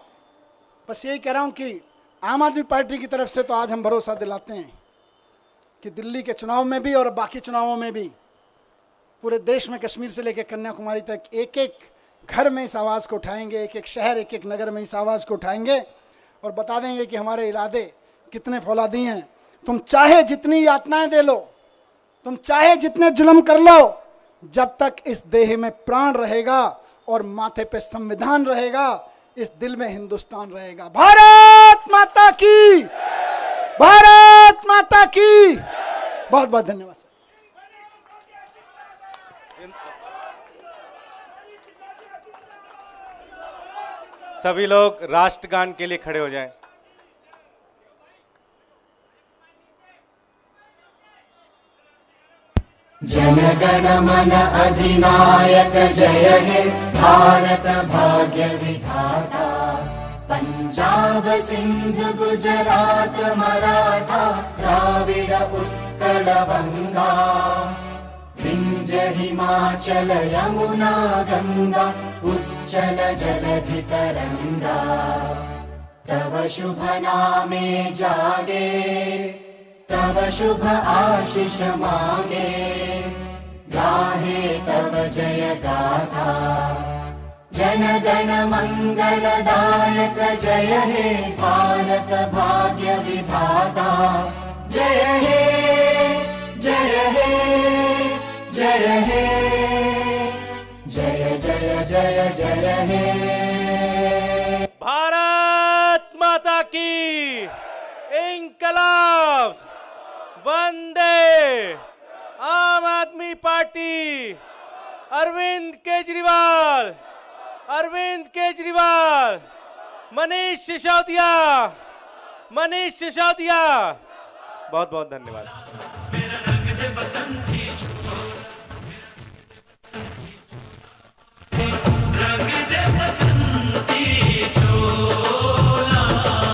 बस यही कह रहा हूं कि आम आदमी पार्टी की तरफ से तो आज हम भरोसा दिलाते हैं कि दिल्ली के चुनाव में भी और बाकी चुनावों में भी पूरे देश में, कश्मीर से लेकर कन्याकुमारी तक, एक एक घर में इस आवाज़ को उठाएंगे, एक एक शहर, एक एक नगर में इस आवाज़ को उठाएंगे और बता देंगे कि हमारे इरादे कितने फौलादी हैं। तुम चाहे जितनी यातनाएं दे लो, तुम चाहे जितने जुल्म कर लो, जब तक इस देह में प्राण रहेगा और माथे पे संविधान रहेगा, इस दिल में हिंदुस्तान रहेगा। भारत माता की, भारत माता की। बहुत बहुत धन्यवाद सर। सभी लोग राष्ट्रगान के लिए खड़े हो जाएं। जनगण मन अधिनायक जय हे भारत भाग्य विधाता, पंजाब सिंध गुजरात मराठा द्राविड उत्कल बंगा, विंध्य हिमाचल यमुना गंगा उच्चल जलधि तरंगा, तव शुभ नामे जागे तव शुभ आशीष मांगे, गाहे तव जय गाथा, जन गण मंगलदायक जय हे भारत भाग्य विधाता, जय हे जय हे जय हे जय जय जय जय हे। भारत माता की इंकलाब, वंदे आम आदमी पार्टी, अरविंद केजरीवाल, अरविंद केजरीवाल, मनीष सिसोदिया, मनीष सिसोदिया। बहुत बहुत धन्यवाद।